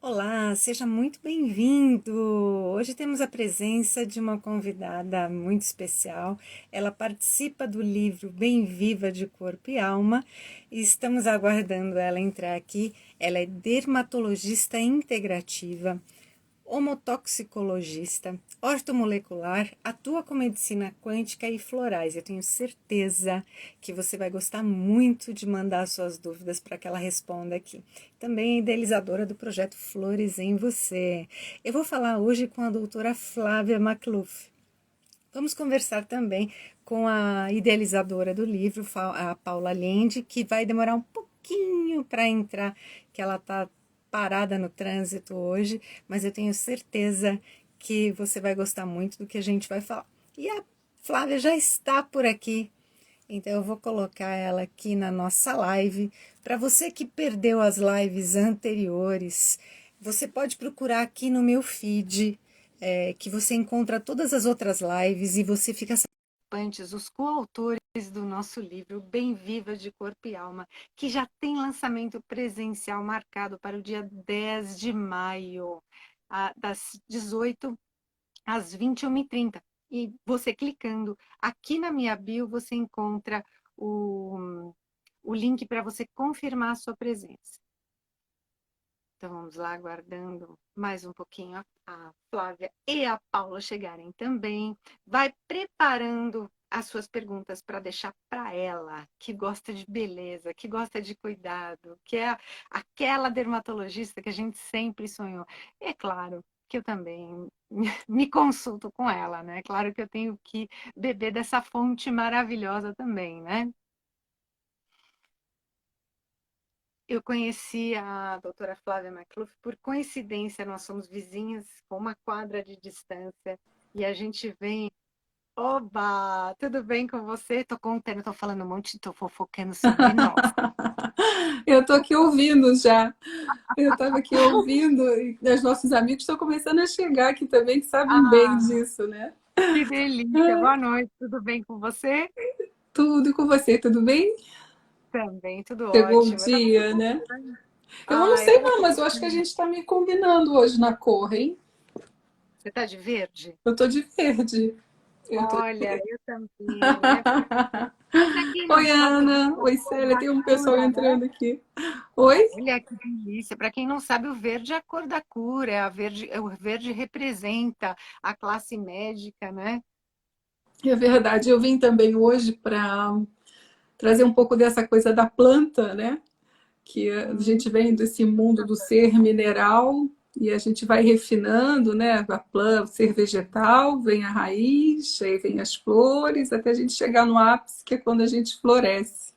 Olá, seja muito bem-vindo! Hoje temos a presença de uma convidada muito especial. Ela participa do livro Bem Viva de Corpo e Alma e estamos aguardando ela entrar aqui. Ela é dermatologista integrativa, homotoxicologista, ortomolecular, atua com medicina quântica e florais. Eu tenho certeza que você vai gostar muito de mandar suas dúvidas para que ela responda aqui. Também é idealizadora do projeto Flores em Você. Eu vou falar hoje com a doutora Flávia Macluf. Vamos conversar também com a idealizadora do livro, a Paula Lende, que vai demorar um pouquinho para entrar, que ela está parada no trânsito hoje, mas eu tenho certeza que você vai gostar muito do que a gente vai falar. E a Flávia já está por aqui, então eu vou colocar ela aqui na nossa live. Para você que perdeu as lives anteriores, você pode procurar aqui no meu feed, que você encontra todas as outras lives e você fica sabendo os coautores do nosso livro Bem Viva de Corpo e Alma, que já tem lançamento presencial marcado para o dia 10 de maio, das 18 às 21h30. E você clicando aqui na minha bio, você encontra o link para você confirmar a sua presença. Então vamos lá, aguardando mais um pouquinho a Flávia e a Paula chegarem também. Vai preparando as suas perguntas para deixar para ela, que gosta de beleza, que gosta de cuidado, que é aquela dermatologista que a gente sempre sonhou. E é claro que eu também me consulto com ela, né? Claro que eu tenho que beber dessa fonte maravilhosa também, né? Eu conheci a doutora Flávia Macluf, por coincidência, nós somos vizinhas com uma quadra de distância, e a gente vem, oba, tudo bem com você? Tô contando, tô falando um monte, tô fofocando sobre nós. Eu estou aqui ouvindo já. Eu estava aqui ouvindo e os nossos amigos estão começando a chegar aqui também, que sabem bem Ah, disso, né? que delícia, boa noite, tudo bem com você? Tudo e com você, tudo bem? Também, tudo Chegou o ótimo. Tá tudo dia, né? bom, né? Eu não Eu sei tava não, aqui mas eu acho que a pensando, gente está me combinando hoje na cor, hein? você tá de verde? Eu tô de verde. Eu tô de Olha, verde. eu também, né? Pra quem não Oi, sabe, o Ana. verde é a Oi, cor Célia. da Tem um pessoal cura, né? entrando aqui. Oi? Olha que delícia. Para quem não sabe, o verde é a cor da cura, o verde representa a classe médica, né? É verdade. Eu vim também hoje para trazer um pouco dessa coisa da planta, né? Que a Hum, gente vem desse mundo do ser mineral e a gente vai refinando, né? A planta, o ser vegetal, vem a raiz, aí vem as flores, até a gente chegar no ápice, que é quando a gente floresce.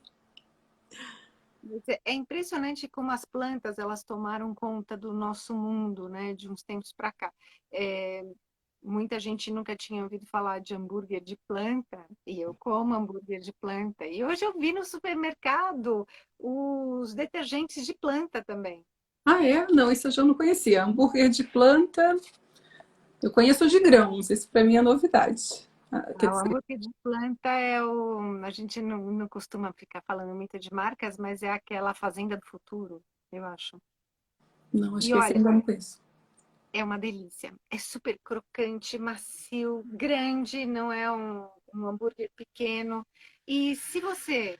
É impressionante como as plantas elas tomaram conta do nosso mundo, né? De uns tempos para cá. É, muita gente nunca tinha ouvido falar de hambúrguer de planta, e eu como hambúrguer de planta. E hoje eu vi no supermercado os detergentes de planta também. Ah, é? Não, isso eu já não conhecia. Hambúrguer de planta, eu conheço de grãos, isso para mim é novidade. Ah, quer O dizer, hambúrguer de planta é o. A gente não costuma ficar falando muito de marcas, mas é aquela Fazenda do Futuro, eu acho. não, acho E que esse olha, ainda não conheço. é uma delícia. É super crocante, macio, grande, não é um hambúrguer pequeno. E se você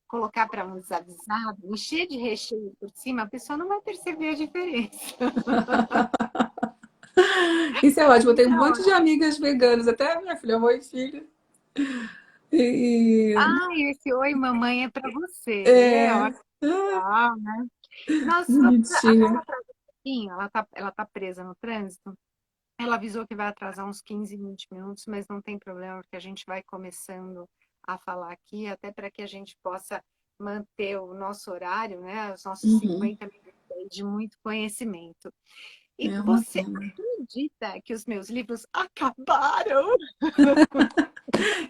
colocar para um desavisado, encher de recheio por cima, a pessoa não vai perceber a diferença. Isso é ótimo, eu tenho um Então, monte de amigas veganas, até a minha filha, mãe e filha. E, esse oi, mamãe, é para você. É é, ótimo, né? Nós vamos. A bonitinha. Paula atrasa um pouquinho, ela tá presa no trânsito. Ela avisou que vai atrasar uns 15, 20 minutos, mas não tem problema, porque a gente vai começando a falar aqui, até para que a gente possa manter o nosso horário, né? Os nossos Uhum. 50 minutos aí de muito conhecimento. E É uma você pena. acredita que os meus livros acabaram?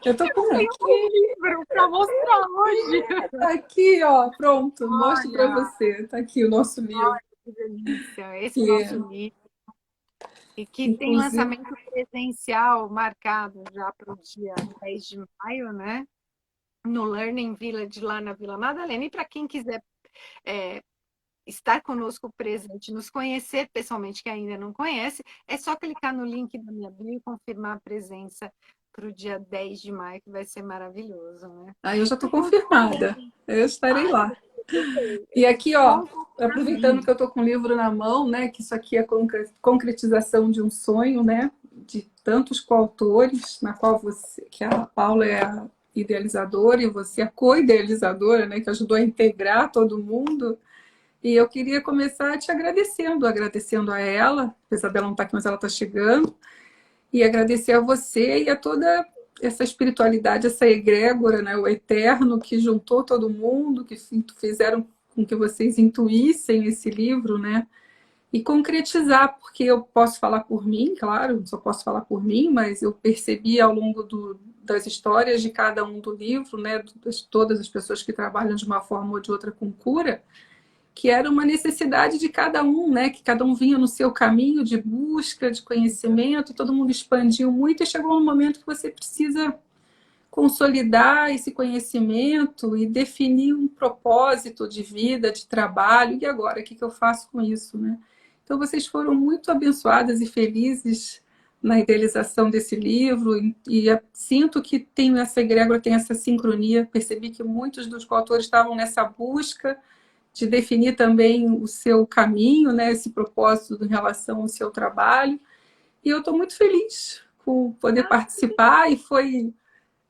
Eu tô Eu não com tenho um aqui, livro para mostrar hoje. tá aqui, ó, pronto, mostro pra Olha, você. Tá aqui o nosso livro, que delícia. Esse é o nosso que livro. E que tem inclusive, lançamento presencial marcado já para o dia 10 de maio, né? No Learning Village lá na Vila Madalena. E para quem quiser estar conosco presente, nos conhecer pessoalmente, que ainda não conhece, é só clicar no link da minha bio e confirmar a presença para o dia 10 de maio, que vai ser maravilhoso, né? Aí eu já estou Então, conta pra confirmada. mim. Eu estarei Ai, lá. E eu- aqui, ó, conta pra aproveitando mim. que eu estou com o livro na mão, né, que isso aqui é a concretização de um sonho, né, de tantos coautores, na qual você, que a Paula é a idealizadora e você é a co-idealizadora, né, que ajudou a integrar todo mundo. E eu queria começar te agradecendo, agradecendo a ela, apesar dela não estar aqui, mas ela está chegando, e agradecer a você e a toda essa espiritualidade, essa egrégora, né, o eterno, que juntou todo mundo, que fizeram com que vocês intuíssem esse livro, né, e concretizar, porque eu posso falar por mim, claro, só posso falar por mim, mas eu percebi ao longo das histórias de cada um do livro, né, de todas as pessoas que trabalham de uma forma ou de outra com cura, que era uma necessidade de cada um, né? Que cada um vinha no seu caminho de busca, de conhecimento, todo mundo expandiu muito e chegou um momento que você precisa consolidar esse conhecimento e definir um propósito de vida, de trabalho, e agora, o que eu faço com isso, né? Então, vocês foram muito abençoadas e felizes na idealização desse livro, e sinto que tem essa egrégora, tem essa sincronia, percebi que muitos dos coautores estavam nessa busca, de definir também o seu caminho, né, esse propósito em relação ao seu trabalho. E eu estou muito feliz com poder participar e foi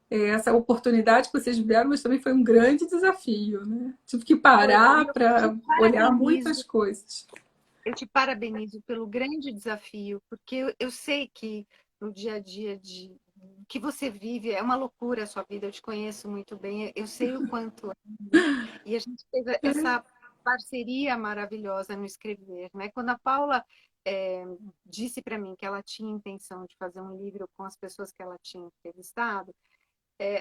essa oportunidade que vocês me deram, mas também foi um grande desafio, né? Tive que parar Eu te para olhar muitas parabenizo, coisas. eu te parabenizo pelo grande desafio, porque eu sei que no dia a dia de que você vive é uma loucura a sua vida, eu te conheço muito bem, eu sei o quanto é, né? E a gente fez essa parceria maravilhosa no escrever, né? Quando a Paula disse para mim que ela tinha intenção de fazer um livro com as pessoas que ela tinha entrevistado,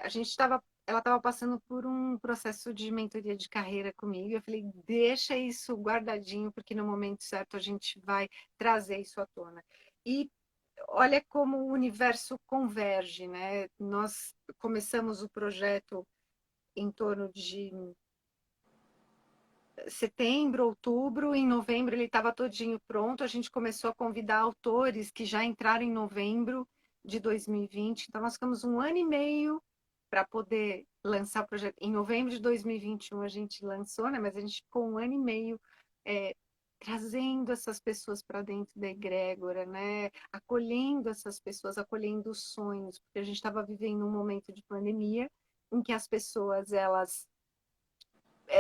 a gente estava, ela estava passando por um processo de mentoria de carreira comigo. Eu falei, deixa isso guardadinho, porque no momento certo a gente vai trazer isso à tona. E olha como o universo converge, né? Nós começamos o projeto em torno de setembro, outubro, em novembro ele estava todinho pronto. A gente começou a convidar autores que já entraram em novembro de 2020. Então nós ficamos um ano e meio para poder lançar o projeto. Em novembro de 2021 a gente lançou, né? Mas a gente ficou um ano e meio trazendo essas pessoas para dentro da egrégora, né? Acolhendo essas pessoas, acolhendo os sonhos, porque a gente estava vivendo um momento de pandemia em que as pessoas elas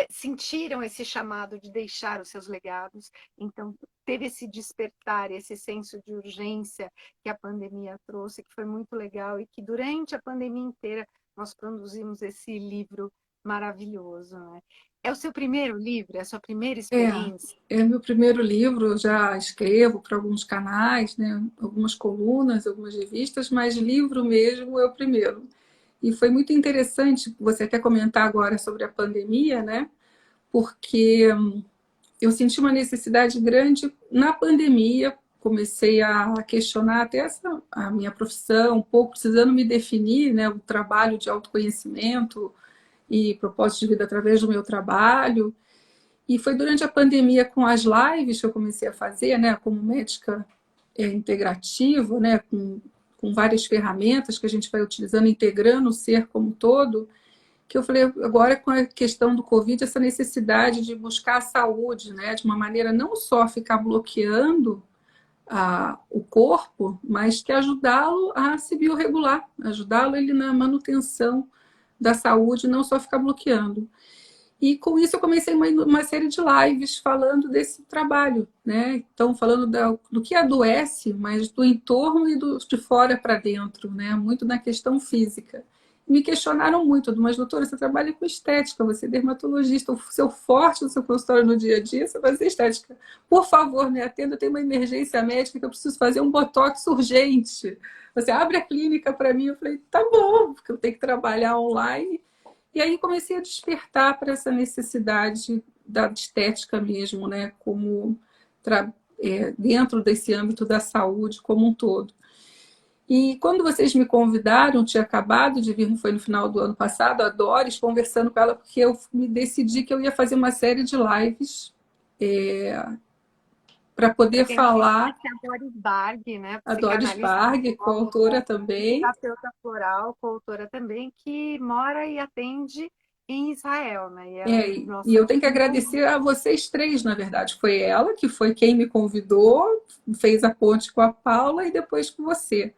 sentiram esse chamado de deixar os seus legados, então teve esse despertar, esse senso de urgência que a pandemia trouxe, que foi muito legal e que durante a pandemia inteira nós produzimos esse livro maravilhoso, né? É o seu primeiro livro? É a sua primeira É, experiência? é meu primeiro livro, eu já escrevo para alguns canais, né, algumas colunas, algumas revistas, mas livro mesmo é o primeiro. E foi muito interessante você até comentar agora sobre a pandemia, né? Porque eu senti uma necessidade grande na pandemia, comecei a questionar até a minha profissão, um pouco precisando me definir, né, o trabalho de autoconhecimento e propósito de vida através do meu trabalho. E foi durante a pandemia com as lives que eu comecei a fazer, né, como médica integrativa, né, com várias ferramentas que a gente vai utilizando, integrando o ser como um todo, que eu falei, agora com a questão do Covid, essa necessidade de buscar a saúde, né, de uma maneira não só ficar bloqueando o corpo, mas que ajudá-lo a se biorregular, ajudá-lo ele na manutenção da saúde, não só ficar bloqueando. E com isso eu comecei uma série de lives falando desse trabalho, né? Então, falando do que adoece, mas do entorno e de fora para dentro, né? Muito na questão física. Me questionaram muito, mas doutora, você trabalha com estética, você é dermatologista, o seu forte no seu consultório no dia a dia, você faz estética. Por favor, me atenda, eu tenho uma emergência médica que eu preciso fazer um botox urgente. Você abre a clínica para mim, eu falei, tá bom, porque eu tenho que trabalhar online. E aí comecei a despertar para essa necessidade da estética mesmo, né? Como dentro desse âmbito da saúde como um todo. E quando vocês me convidaram, tinha acabado de vir, foi no final do ano passado, a Doris, conversando com ela, porque eu me decidi que eu ia fazer uma série de lives para poder Tem uma falar. que é a Doris Barg, né? A Doris Psicanalista, Barg, psicóloga coautora e também. terapeuta floral, coautora também, que mora e atende em Israel, né? E ela é E nossa eu tenho que agradecer a vocês três, na verdade. Foi ela que foi quem me convidou, fez a ponte com a Paula e depois com você.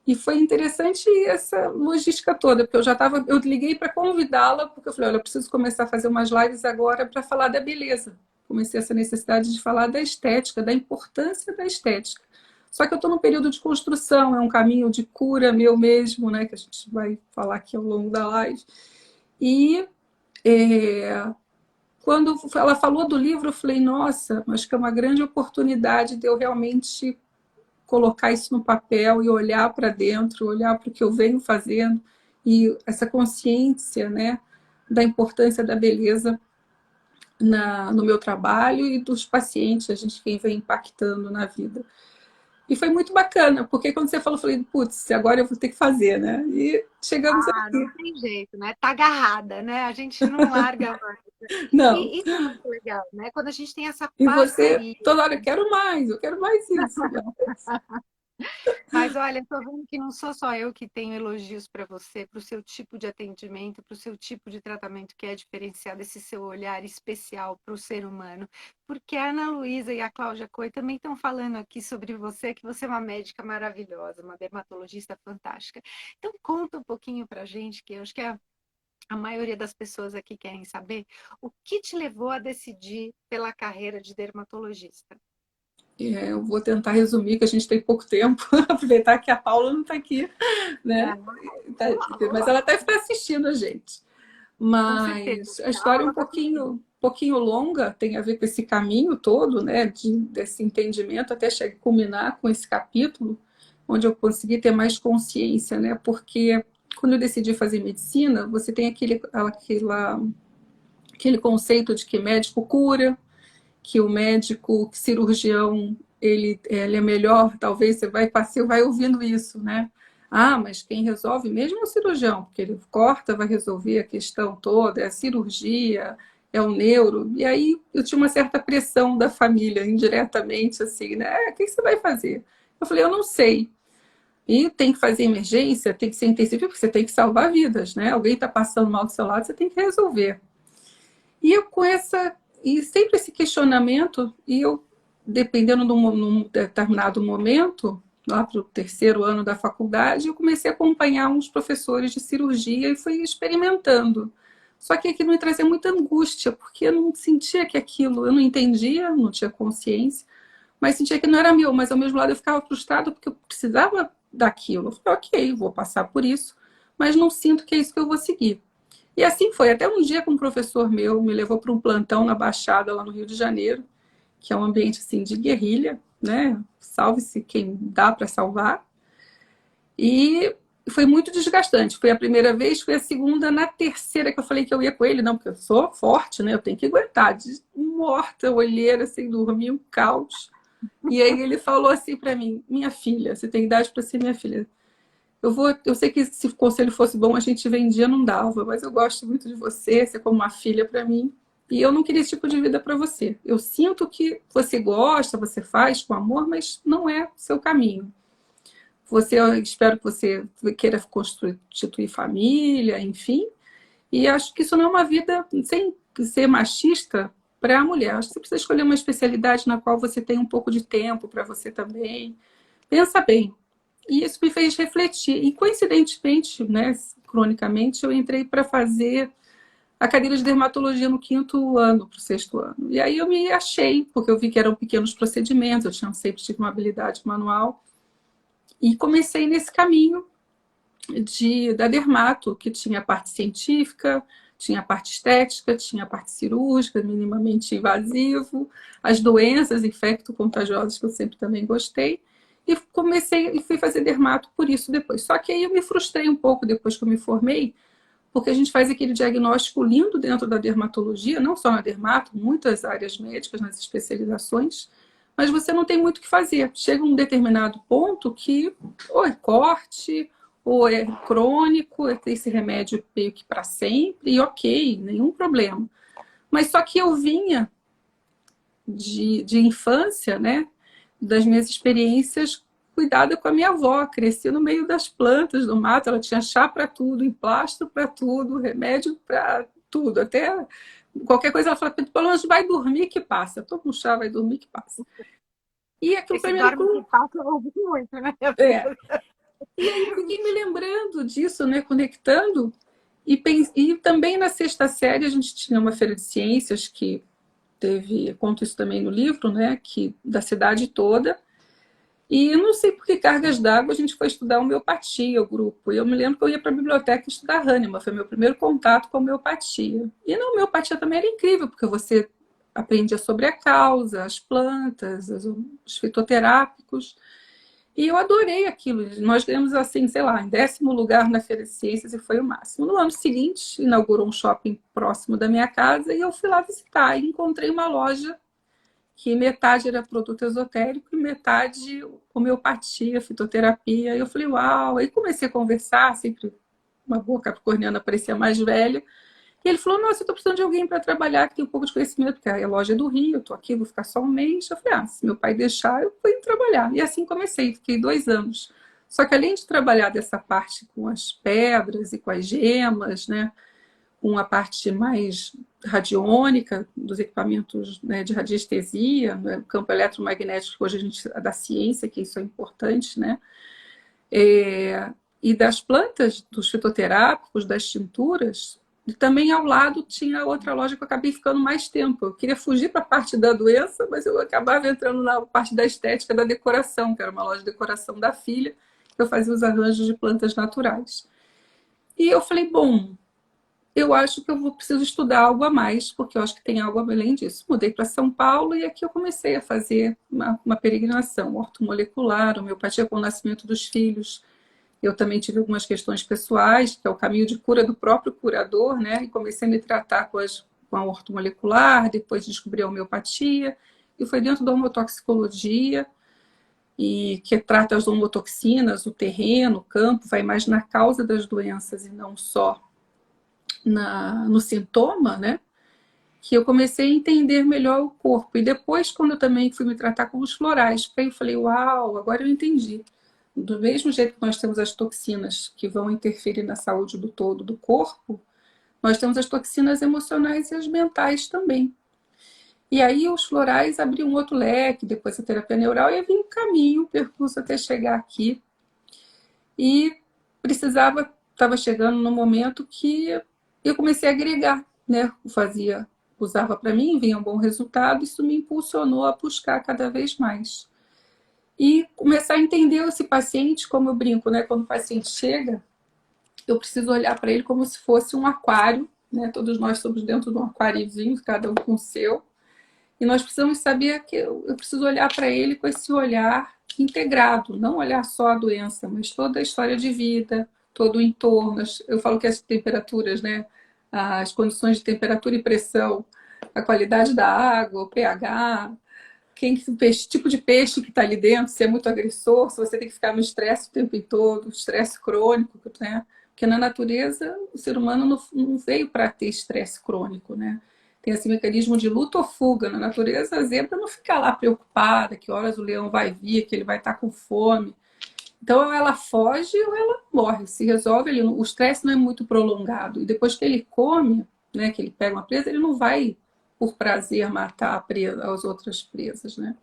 E foi interessante essa logística toda, porque eu liguei para convidá-la, porque eu falei, olha, eu preciso começar a fazer umas lives agora para falar da beleza. Comecei essa necessidade de falar da estética, da importância da estética. Só que eu estou num período de construção, é um caminho de cura meu mesmo, né, que a gente vai falar aqui ao longo da live. E é, quando ela falou do livro, eu falei, nossa, acho que é uma grande oportunidade de eu realmente colocar isso no papel e olhar para dentro, olhar para o que eu venho fazendo e essa consciência, né, da importância da beleza no meu trabalho e dos pacientes, a gente quem vem impactando na vida. E foi muito bacana, porque quando você falou, eu falei, putz, agora eu vou ter que fazer, né? E chegamos Ah, aqui. não tem jeito, né? Tá agarrada, né? A gente não larga mais. Não. E isso é muito legal, né? Quando a gente tem essa E você, parceria. toda hora, eu quero mais isso. Mas olha, estou vendo que não sou só eu que tenho elogios para você, para o seu tipo de atendimento, para o seu tipo de tratamento que é diferenciado, esse seu olhar especial para o ser humano. Porque a Ana Luísa e a Cláudia Coi também estão falando aqui sobre você, que você é uma médica maravilhosa, uma dermatologista fantástica. Então conta um pouquinho para a gente, que eu acho que a maioria das pessoas aqui querem saber, o que te levou a decidir pela carreira de dermatologista? Eu vou tentar resumir, que a gente tem pouco tempo, aproveitar que a Paula não está aqui, né? É, Mas ela deve estar assistindo a gente. com certeza. Mas a A história é aula está assistindo. um pouquinho longa, tem a ver com esse caminho todo, né? Desse entendimento até culminar com esse capítulo, onde eu consegui ter mais consciência, né? Porque quando eu decidi fazer medicina, você tem aquele conceito de que médico cura, que o médico, que cirurgião, ele é melhor, talvez você vai ouvindo isso, né? Ah, mas quem resolve mesmo é o cirurgião, porque ele corta, vai resolver a questão toda, é a cirurgia, é o neuro. E aí eu tinha uma certa pressão da família, indiretamente, assim, né? O que você vai fazer? Eu falei, eu não sei. E tem que fazer emergência, tem que ser intensivo, porque você tem que salvar vidas, né? Alguém está passando mal do seu lado, você tem que resolver. E eu com essa e sempre esse questionamento, e eu, dependendo de num determinado momento, lá para o terceiro ano da faculdade, eu comecei a acompanhar uns professores de cirurgia e fui experimentando. Só que aquilo me trazia muita angústia, porque eu não sentia que aquilo, eu não entendia, não tinha consciência, mas sentia que não era meu, mas ao mesmo lado eu ficava frustrada porque eu precisava daquilo. Eu falei, ok, vou passar por isso, mas não sinto que é isso que eu vou seguir. E assim foi. Até um dia que um professor meu me levou para um plantão na Baixada, lá no Rio de Janeiro, que é um ambiente assim de guerrilha, né? Salve-se quem dá para salvar. E foi muito desgastante. Foi a primeira vez, foi a segunda, na terceira que eu falei que eu ia com ele, não, porque eu sou forte, né? Eu tenho que aguentar. Morta, olheira, sem dormir, um caos. E aí ele falou assim para mim: minha filha, você tem idade para ser minha filha. Eu sei que se o conselho fosse bom, a gente vendia, não dava, mas eu gosto muito de você, você é como uma filha para mim. E eu não queria esse tipo de vida para você. Eu sinto que você gosta, você faz com amor, mas não é o seu caminho. Eu espero que você queira constituir família, enfim. E acho que isso não é uma vida sem ser machista para a mulher. Acho que você precisa escolher uma especialidade na qual você tem um pouco de tempo para você também. Pensa bem, e isso me fez refletir. E, coincidentemente, né, cronicamente, eu entrei para fazer a cadeira de dermatologia no quinto ano para o sexto ano. E aí eu me achei, porque eu vi que eram pequenos procedimentos, sempre tive uma habilidade manual. E comecei nesse caminho da dermato, que tinha a parte científica, tinha a parte estética, tinha a parte cirúrgica, minimamente invasivo, as doenças infecto-contagiosas, que eu sempre também gostei, e comecei e fui fazer dermato por isso depois. Só que aí eu me frustrei um pouco depois que eu me formei, porque a gente faz aquele diagnóstico lindo dentro da dermatologia, não só na dermato, muitas áreas médicas, nas especializações, mas você não tem muito o que fazer. Chega um determinado ponto que ou é corte, ou é crônico, é ter esse remédio meio que para sempre, e ok, nenhum problema. Mas só que eu vinha de infância, né? Das minhas experiências cuidada com a minha avó. Cresci no meio das plantas, do mato. Ela tinha chá para tudo, emplastro para tudo, remédio para tudo. Até qualquer coisa ela fala, pelo menos vai dormir que passa. Toma um chá, vai dormir que passa. E aquilo Esse primeiro. dorme que passa, eu ouvi muito, né? É. E aí eu fiquei me lembrando disso, né? Conectando. E também na sexta série a gente tinha uma feira de ciências que teve, conto isso também no livro, né? Que, da cidade toda. E eu não sei por que cargas d'água a gente foi estudar homeopatia, o grupo. E eu me lembro que eu ia para a biblioteca estudar Hahnemann, foi meu primeiro contato com a homeopatia. E na homeopatia também era incrível, porque você aprendia sobre a causa, as plantas, os fitoterápicos. E eu adorei aquilo. Nós ganhamos, assim, sei lá, em 10º lugar na Feira de Ciências e foi o máximo. No ano seguinte, inaugurou um shopping próximo da minha casa e eu fui lá visitar e encontrei uma loja que metade era produto esotérico e metade homeopatia, fitoterapia. E eu falei, uau! Aí comecei a conversar, sempre uma boa capricorniana parecia mais velha. E ele falou, nossa, eu estou precisando de alguém para trabalhar que tem um pouco de conhecimento, porque a loja é do Rio, eu estou aqui, vou ficar só um mês. Eu falei, se meu pai deixar, eu vou trabalhar. E assim comecei, fiquei 2 anos. Só que além de trabalhar dessa parte com as pedras e com as gemas, né, com a parte mais radiônica dos equipamentos, né, de radiestesia, né, campo eletromagnético, que hoje a gente da ciência, que isso é importante, né? E das plantas, dos fitoterápicos, das tinturas. E também ao lado tinha outra loja que eu acabei ficando mais tempo. Eu queria fugir para a parte da doença, mas eu acabava entrando na parte da estética, da decoração, que era uma loja de decoração da filha. Eu fazia os arranjos de plantas naturais. E eu falei, bom, eu acho que eu preciso estudar algo a mais, porque eu acho que tem algo além disso. Mudei para São Paulo e aqui eu comecei a fazer uma peregrinação ortomolecular, homeopatia com o nascimento dos filhos. Eu também tive algumas questões pessoais, que é o caminho de cura do próprio curador, né? E comecei a me tratar com a ortomolecular, depois descobri a homeopatia, e foi dentro da homotoxicologia, e que trata as homotoxinas, o terreno, o campo, vai mais na causa das doenças e não só no sintoma, né? Que eu comecei a entender melhor o corpo. E depois, quando eu também fui me tratar com os florais, eu falei, uau, agora eu entendi. Do mesmo jeito que nós temos as toxinas que vão interferir na saúde do todo do corpo, nós temos as toxinas emocionais e as mentais também. E aí os florais abriam um outro leque, depois a terapia neural, e havia um caminho, um percurso até chegar aqui. E estava chegando no momento que eu comecei a agregar, né? Usava para mim, vinha um bom resultado, isso me impulsionou a buscar cada vez mais. E começar a entender esse paciente, como eu brinco, né? Quando o paciente chega, eu preciso olhar para ele como se fosse um aquário, né? Todos nós somos dentro de um aquáriozinho, cada um com o seu. E nós precisamos saber que eu preciso olhar para ele com esse olhar integrado, não olhar só a doença, mas toda a história de vida, todo o entorno. Eu falo que as temperaturas, né? As condições de temperatura e pressão, a qualidade da água, o pH, tipo de peixe que está ali dentro, se é muito agressor, se você tem que ficar no estresse o tempo todo, estresse crônico, né? Porque na natureza o ser humano não veio para ter estresse crônico, né? Tem esse mecanismo de luta ou fuga. Na natureza, a zebra não fica lá preocupada que horas o leão vai vir, que ele vai estar com fome. Então, ou ela foge ou ela morre. Se resolve, o estresse não é muito prolongado. E depois que ele come, né, que ele pega uma presa, ele não vai, por prazer, matar as outras presas, né?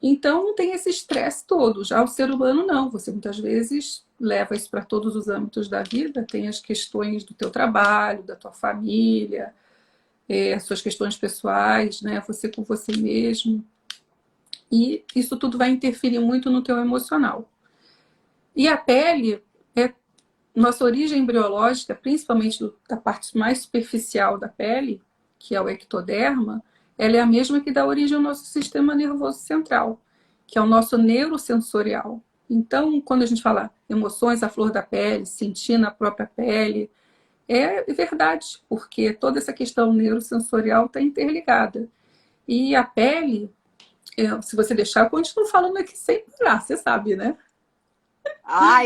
Então, não tem esse estresse todo. Já o ser humano, não. Você, muitas vezes, leva isso para todos os âmbitos da vida. Tem as questões do teu trabalho, da tua família, as suas questões pessoais, né? Você com você mesmo. E isso tudo vai interferir muito no teu emocional. E a pele é nossa origem embriológica, principalmente da parte mais superficial da pele, que é o ectoderma, ela é a mesma que dá origem ao nosso sistema nervoso central, que é o nosso neurosensorial. Então, quando a gente fala emoções à flor da pele, sentir na própria pele, é verdade, porque toda essa questão neurosensorial está interligada. E a pele, se você deixar, eu continuo falando aqui sem parar, você sabe, né?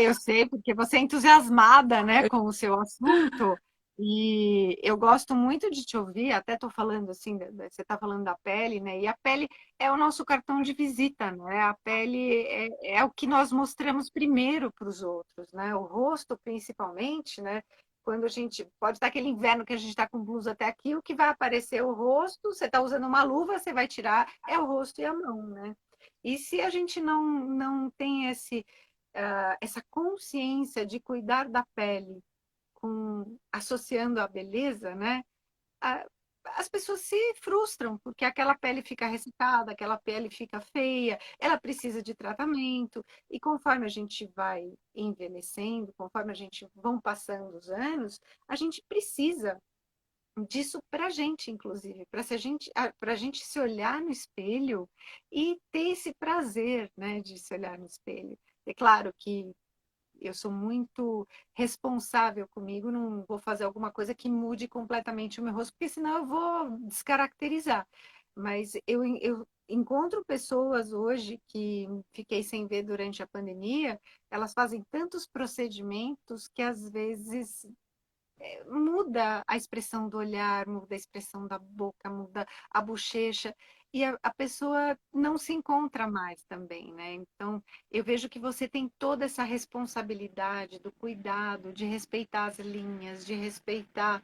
Eu sei, porque você é entusiasmada, né, com o seu assunto. E eu gosto muito de te ouvir, até estou falando assim, você está falando da pele, né? E a pele é o nosso cartão de visita, né? A pele é o que nós mostramos primeiro para os outros, né? O rosto, principalmente, né? Quando a gente pode estar aquele inverno que a gente está com blusa até aqui, o que vai aparecer é o rosto, você está usando uma luva, você vai tirar, é o rosto e a mão, né? E se a gente não tem essa consciência de cuidar da pele, associando a beleza, né? A- As pessoas se frustram porque aquela pele fica ressecada, aquela pele fica feia, ela precisa de tratamento. E conforme a gente vai envelhecendo, conforme a gente vão passando os anos, a gente precisa disso para a gente, inclusive, para a gente se olhar no espelho e ter esse prazer, né, de se olhar no espelho. É claro que eu sou muito responsável comigo, não vou fazer alguma coisa que mude completamente o meu rosto, porque senão eu vou descaracterizar. Mas eu encontro pessoas hoje que fiquei sem ver durante a pandemia, elas fazem tantos procedimentos que às vezes muda a expressão do olhar, muda a expressão da boca, muda a bochecha, e a pessoa não se encontra mais também, né? Então, eu vejo que você tem toda essa responsabilidade do cuidado, de respeitar as linhas, de respeitar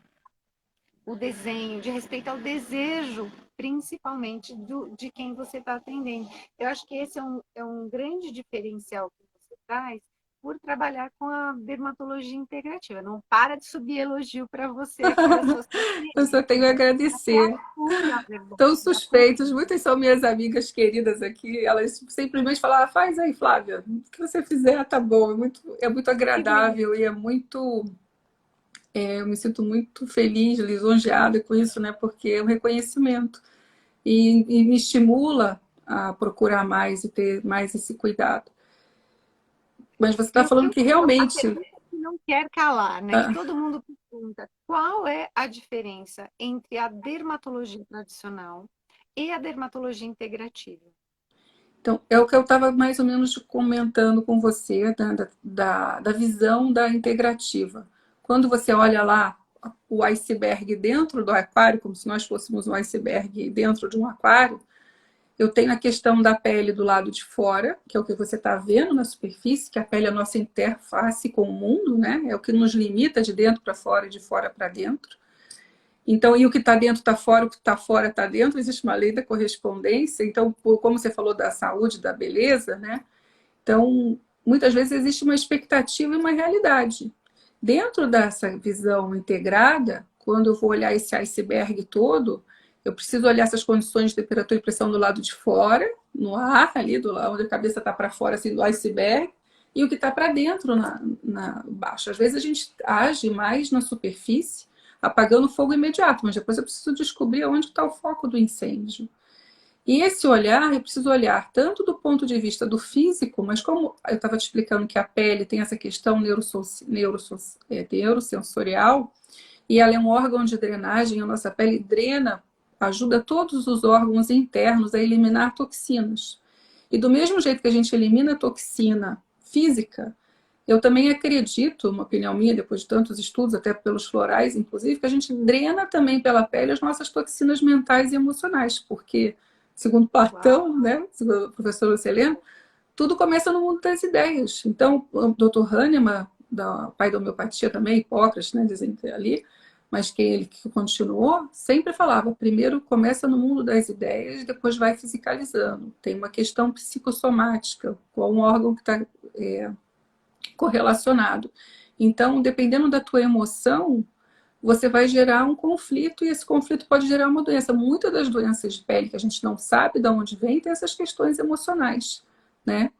o desenho, de respeitar o desejo, principalmente de quem você está atendendo. Eu acho que esse é um grande diferencial que você traz por trabalhar com a dermatologia integrativa. Não para de subir elogio para você aqui da sua Eu só tenho a até a agradecer. cura, na Tão verdade, a cura. suspeitos, muitas são minhas amigas queridas aqui, elas simplesmente falam, faz aí, Flávia, o que você fizer tá bom, é muito Que legal. agradável e eu me sinto muito feliz, lisonjeada com isso, né, porque é um reconhecimento e me estimula a procurar mais e ter mais esse cuidado. Mas você está E o que falando eu, que a realmente, pergunta que não quer calar, né? Que ah, todo mundo pergunta, qual é a diferença entre a dermatologia tradicional e a dermatologia integrativa? então, é o que eu estava mais ou menos comentando com você, né, da visão da integrativa. Quando você olha lá o iceberg dentro do aquário, como se nós fôssemos um iceberg dentro de um aquário, eu tenho a questão da pele do lado de fora, que é o que você está vendo na superfície, que a pele é a nossa interface com o mundo, né? É o que nos limita de dentro para fora e de fora para dentro. Então, e o que está dentro está fora, o que está fora está dentro, existe uma lei da correspondência. Então, como você falou da saúde, da beleza, né? Então, muitas vezes existe uma expectativa e uma realidade. Dentro dessa visão integrada, quando eu vou olhar esse iceberg todo, eu preciso olhar essas condições de temperatura e pressão do lado de fora, no ar, ali, do lado onde a cabeça está para fora, assim, do iceberg, e o que está para dentro, baixo. Às vezes a gente age mais na superfície, apagando o fogo imediato, mas depois eu preciso descobrir onde está o foco do incêndio. E esse olhar, eu preciso olhar tanto do ponto de vista do físico, mas como eu estava te explicando que a pele tem essa questão neurosensorial, e ela é um órgão de drenagem, a nossa pele drena, ajuda todos os órgãos internos a eliminar toxinas. E do mesmo jeito que a gente elimina a toxina física, eu também acredito, uma opinião minha, depois de tantos estudos, até pelos florais, inclusive, que a gente drena também pela pele as nossas toxinas mentais e emocionais, porque, segundo Uau! Platão, né, segundo o professor Lucileno, tudo começa no mundo das ideias. Então, o Dr. Hahnemann, pai da homeopatia também, Hipócrates, né, dizem que é ali, mas que ele que continuou, sempre falava, primeiro começa no mundo das ideias, depois vai fisicalizando. Tem uma questão psicossomática, qual um órgão que está correlacionado. Então, dependendo da tua emoção, você vai gerar um conflito e esse conflito pode gerar uma doença. Muitas das doenças de pele que a gente não sabe de onde vem tem essas questões emocionais, né?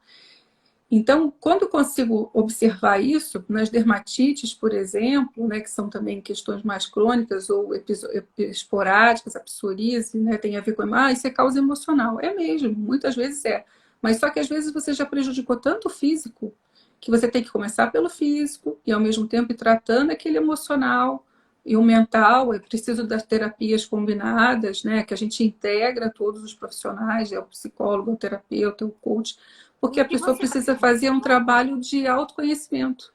Então, quando eu consigo observar isso, nas dermatites, por exemplo, né, que são também questões mais crônicas ou esporádicas, a psoríase, né, tem a ver com, isso é causa emocional. É mesmo, muitas vezes é. Mas só que às vezes você já prejudicou tanto o físico que você tem que começar pelo físico e ao mesmo tempo ir tratando aquele emocional e o mental. É preciso das terapias combinadas, né, que a gente integra todos os profissionais, é o psicólogo, o terapeuta, o coach, porque E o a que pessoa você vai precisa fazer um trabalho de autoconhecimento,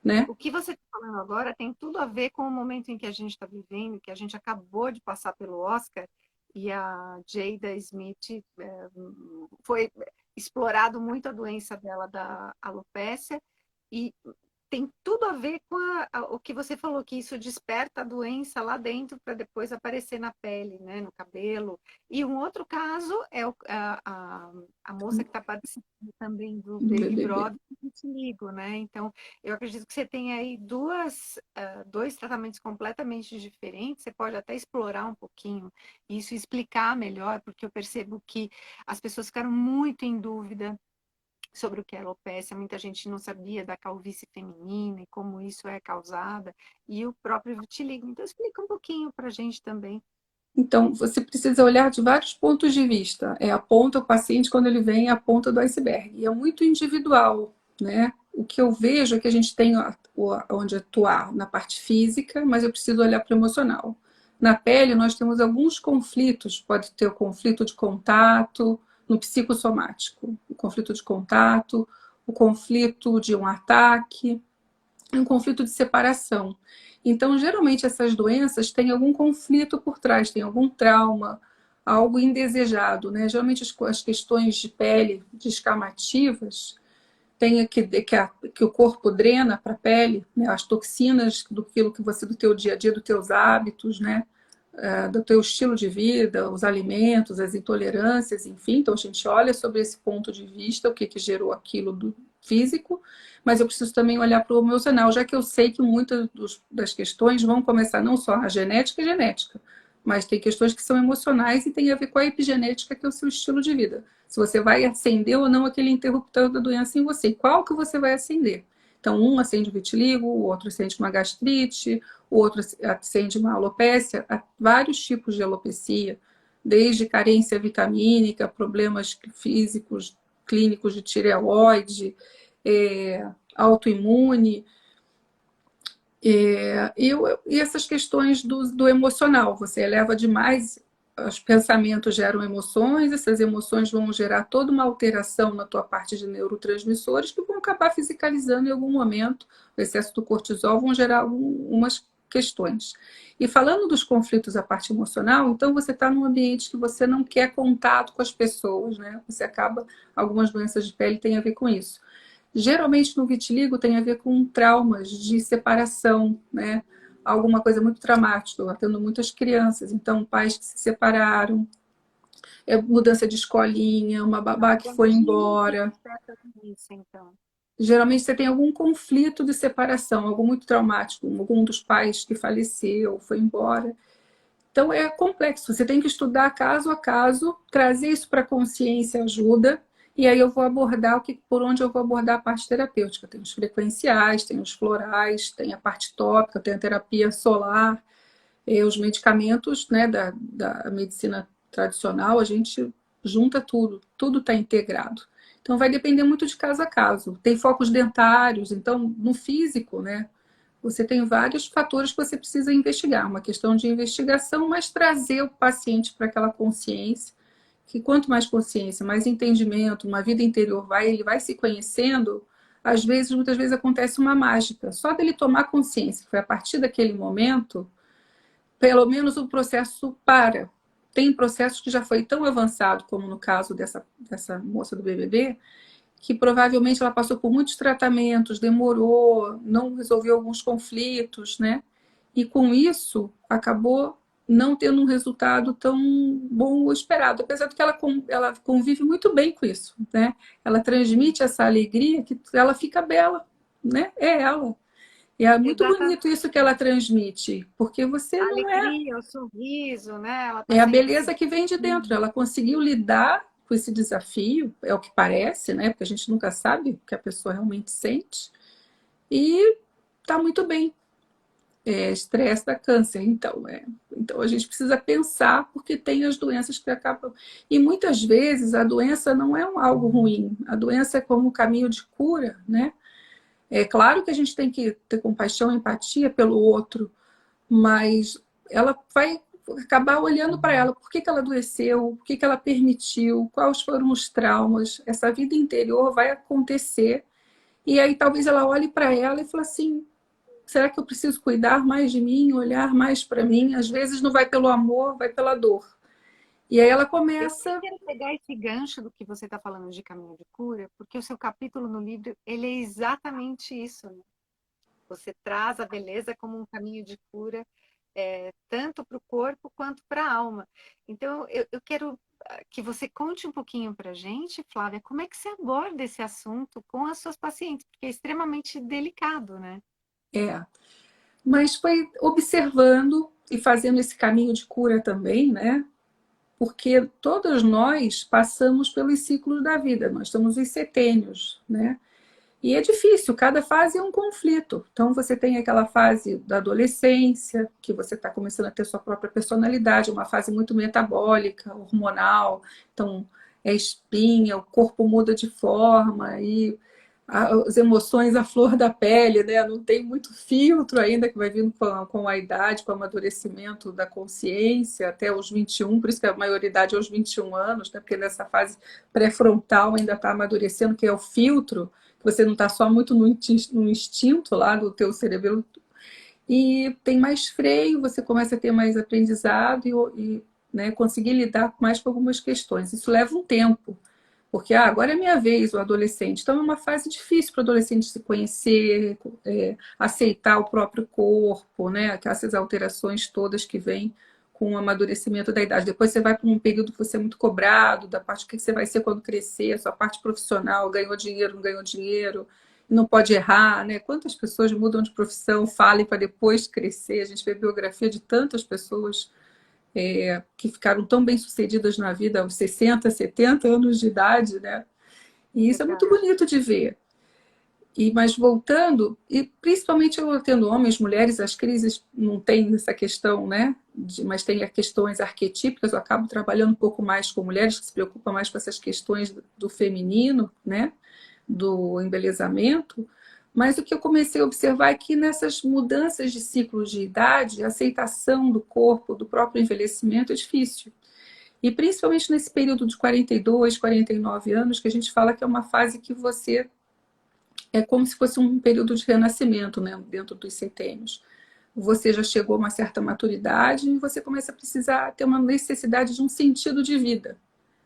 né? O que você está falando agora tem tudo a ver com o momento em que a gente está vivendo, que a gente acabou de passar pelo Oscar e a Jada Smith foi explorado muito a doença dela da alopecia e tem tudo a ver com o que você falou, que isso desperta a doença lá dentro para depois aparecer na pele, né, no cabelo. E um outro caso é a moça que está participando também do Do Big BBB. Brother, Vitiligo, né? Então, eu acredito que você tem aí dois tratamentos completamente diferentes. Você pode até explorar um pouquinho isso, e explicar melhor, porque eu percebo que as pessoas ficaram muito em dúvida sobre o que é alopecia, muita gente não sabia da calvície feminina e como isso é causada, e o próprio vitiligo. Então, explica um pouquinho para a gente também. Então, você precisa olhar de vários pontos de vista. Aponta o paciente quando ele vem, é a ponta do iceberg. E é muito individual, né? O que eu vejo é que a gente tem onde atuar na parte física, mas eu preciso olhar para o emocional. Na pele, nós temos alguns conflitos. Pode ter o conflito de contato, no psicossomático, o conflito de contato, o conflito de um ataque, um conflito de separação. Então, geralmente, essas doenças têm algum conflito por trás, tem algum trauma, algo indesejado, né? Geralmente, as questões de pele descamativas tem que o corpo drena para a pele, né? As toxinas do teu dia a dia, dos teus hábitos, né? Do teu estilo de vida, os alimentos, as intolerâncias, enfim. Então, a gente olha sobre esse ponto de vista, o que, que gerou aquilo do físico, mas eu preciso também olhar para o emocional, já que eu sei que muitas das questões vão começar não só a genética, mas tem questões que são emocionais e tem a ver com a epigenética, que é o seu estilo de vida. Se você vai acender ou não aquele interruptor da doença em você, qual que você vai acender? Então, um acende o vitiligo, o outro acende uma gastrite, o outro acende uma alopecia, há vários tipos de alopecia, desde carência vitamínica, problemas físicos, clínicos de tireoide, autoimune, e essas questões do emocional. Você eleva demais, os pensamentos geram emoções, essas emoções vão gerar toda uma alteração na tua parte de neurotransmissores que vão acabar fisicalizando em algum momento. O excesso do cortisol vão gerar algumas questões. E falando dos conflitos à parte emocional, então você está num ambiente que você não quer contato com as pessoas, né? Você acaba, algumas doenças de pele têm a ver com isso. Geralmente no vitiligo tem a ver com traumas de separação, né? Alguma coisa muito traumática. Eu atendo muitas crianças, então pais que se separaram, mudança de escolinha, uma babá que foi Gatilho que embora. desperta isso, então. Geralmente você tem algum conflito de separação, algo muito traumático, algum dos pais que faleceu, foi embora. Então é complexo, você tem que estudar caso a caso, trazer isso para a consciência ajuda, e aí eu vou abordar por onde eu vou abordar a parte terapêutica. Tem os frequenciais, tem os florais, tem a parte tópica, tem a terapia solar, os medicamentos, né, da medicina tradicional, a gente junta tudo, tudo está integrado. Então vai depender muito de caso a caso. Tem focos dentários, então no físico, né? Você tem vários fatores que você precisa investigar, uma questão de investigação, mas trazer o paciente para aquela consciência, que quanto mais consciência, mais entendimento, uma vida interior ele vai se conhecendo, às vezes, muitas vezes acontece uma mágica. Só dele tomar consciência, que foi a partir daquele momento, pelo menos o processo para. Tem processos que já foi tão avançado, como no caso dessa moça do BBB, que provavelmente ela passou por muitos tratamentos, demorou, não resolveu alguns conflitos, né? E com isso acabou não tendo um resultado tão bom ou esperado, apesar de que ela convive muito bem com isso, né? Ela transmite essa alegria que ela fica bela, né? É ela. E é muito bonito Exatamente. isso que ela transmite, porque você A não é. alegria, o sorriso, né? Ela está É a sempre beleza que vem de dentro. Ela conseguiu lidar com esse desafio, é o que parece, né? Porque a gente nunca sabe o que a pessoa realmente sente. E está muito bem. Estresse da câncer, então. Então a gente precisa pensar, porque tem as doenças que acabam. E muitas vezes a doença não é algo ruim. A doença é como um caminho de cura, né? É claro que a gente tem que ter compaixão, empatia pelo outro, mas ela vai acabar olhando para ela, por que, que ela adoeceu, o que, que ela permitiu, quais foram os traumas. Essa vida interior vai acontecer E aí talvez ela olhe para ela e fale assim, será que eu preciso cuidar mais de mim, olhar mais para mim? Às vezes não vai pelo amor, vai pela dor. E aí ela Eu começa. quero pegar esse gancho do que você está falando de caminho de cura, porque o seu capítulo no livro, ele é exatamente isso, né? Você traz a beleza como um caminho de cura, tanto para o corpo quanto para a alma. Então, eu quero que você conte um pouquinho para a gente, Flávia, como é que você aborda esse assunto com as suas pacientes, porque é extremamente delicado, né? É, mas foi observando e fazendo esse caminho de cura também, né? Porque todos nós passamos pelos ciclos da vida, nós estamos em setênios, né? E é difícil, cada fase é um conflito. Então, você tem aquela fase da adolescência, que você está começando a ter sua própria personalidade, uma fase muito metabólica, hormonal. Então, é espinha, o corpo muda de forma, e as emoções à flor da pele, né? Não tem muito filtro ainda, que vai vindo com a idade, com o amadurecimento da consciência, até os 21, por isso que a maioridade é aos 21 anos, né? Porque nessa fase pré-frontal ainda está amadurecendo, que é o filtro, que você não está só muito no instinto lá do teu cerebelo, e tem mais freio, você começa a ter mais aprendizado né, conseguir lidar mais com algumas questões. Isso leva um tempo, porque agora é minha vez, o adolescente. Então é uma fase difícil para o adolescente se conhecer, aceitar o próprio corpo, né, essas alterações todas que vêm com o amadurecimento da idade. Depois você vai para um período que você é muito cobrado, da parte que você vai ser quando crescer, a sua parte profissional, ganhou dinheiro, não ganhou dinheiro, não pode errar, né? Quantas pessoas mudam de profissão, falem para depois crescer. A gente vê biografia de tantas pessoas que ficaram tão bem-sucedidas na vida aos 60, 70 anos de idade, né? E isso é muito Verdade. bonito de ver. Mas voltando, e principalmente eu tendo homens, mulheres, as crises não tem essa questão, né? Mas tem as questões arquetípicas, eu acabo trabalhando um pouco mais com mulheres que se preocupam mais com essas questões do feminino, né? Do embelezamento. Mas o que eu comecei a observar é que nessas mudanças de ciclos de idade, a aceitação do corpo, do próprio envelhecimento é difícil. E principalmente nesse período de 42, 49 anos, que a gente fala que é uma fase que você é como se fosse um período de renascimento, né, dentro dos setênios. Você já chegou a uma certa maturidade e você começa a precisar ter uma necessidade de um sentido de vida.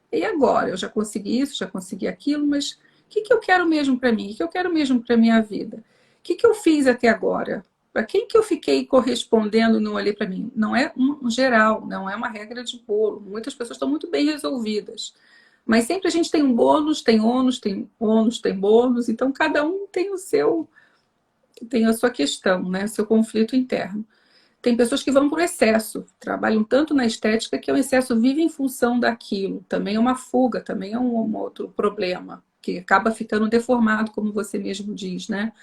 E agora? Eu já consegui isso, já consegui aquilo, mas o que eu quero mesmo para mim? O que eu quero mesmo para a minha vida? O que eu fiz até agora? Para quem que eu fiquei correspondendo e não olhei para mim? Não é um geral, não é uma regra de bolo. Muitas pessoas estão muito bem resolvidas. Mas sempre a gente tem um bônus, tem ônus, tem ônus, tem bônus, então cada um tem tem a sua questão, né? O seu conflito interno. Tem pessoas que vão por excesso, trabalham tanto na estética que o excesso vive em função daquilo. Também é uma fuga, também é um outro problema, que acaba ficando deformado, como você mesmo diz, né?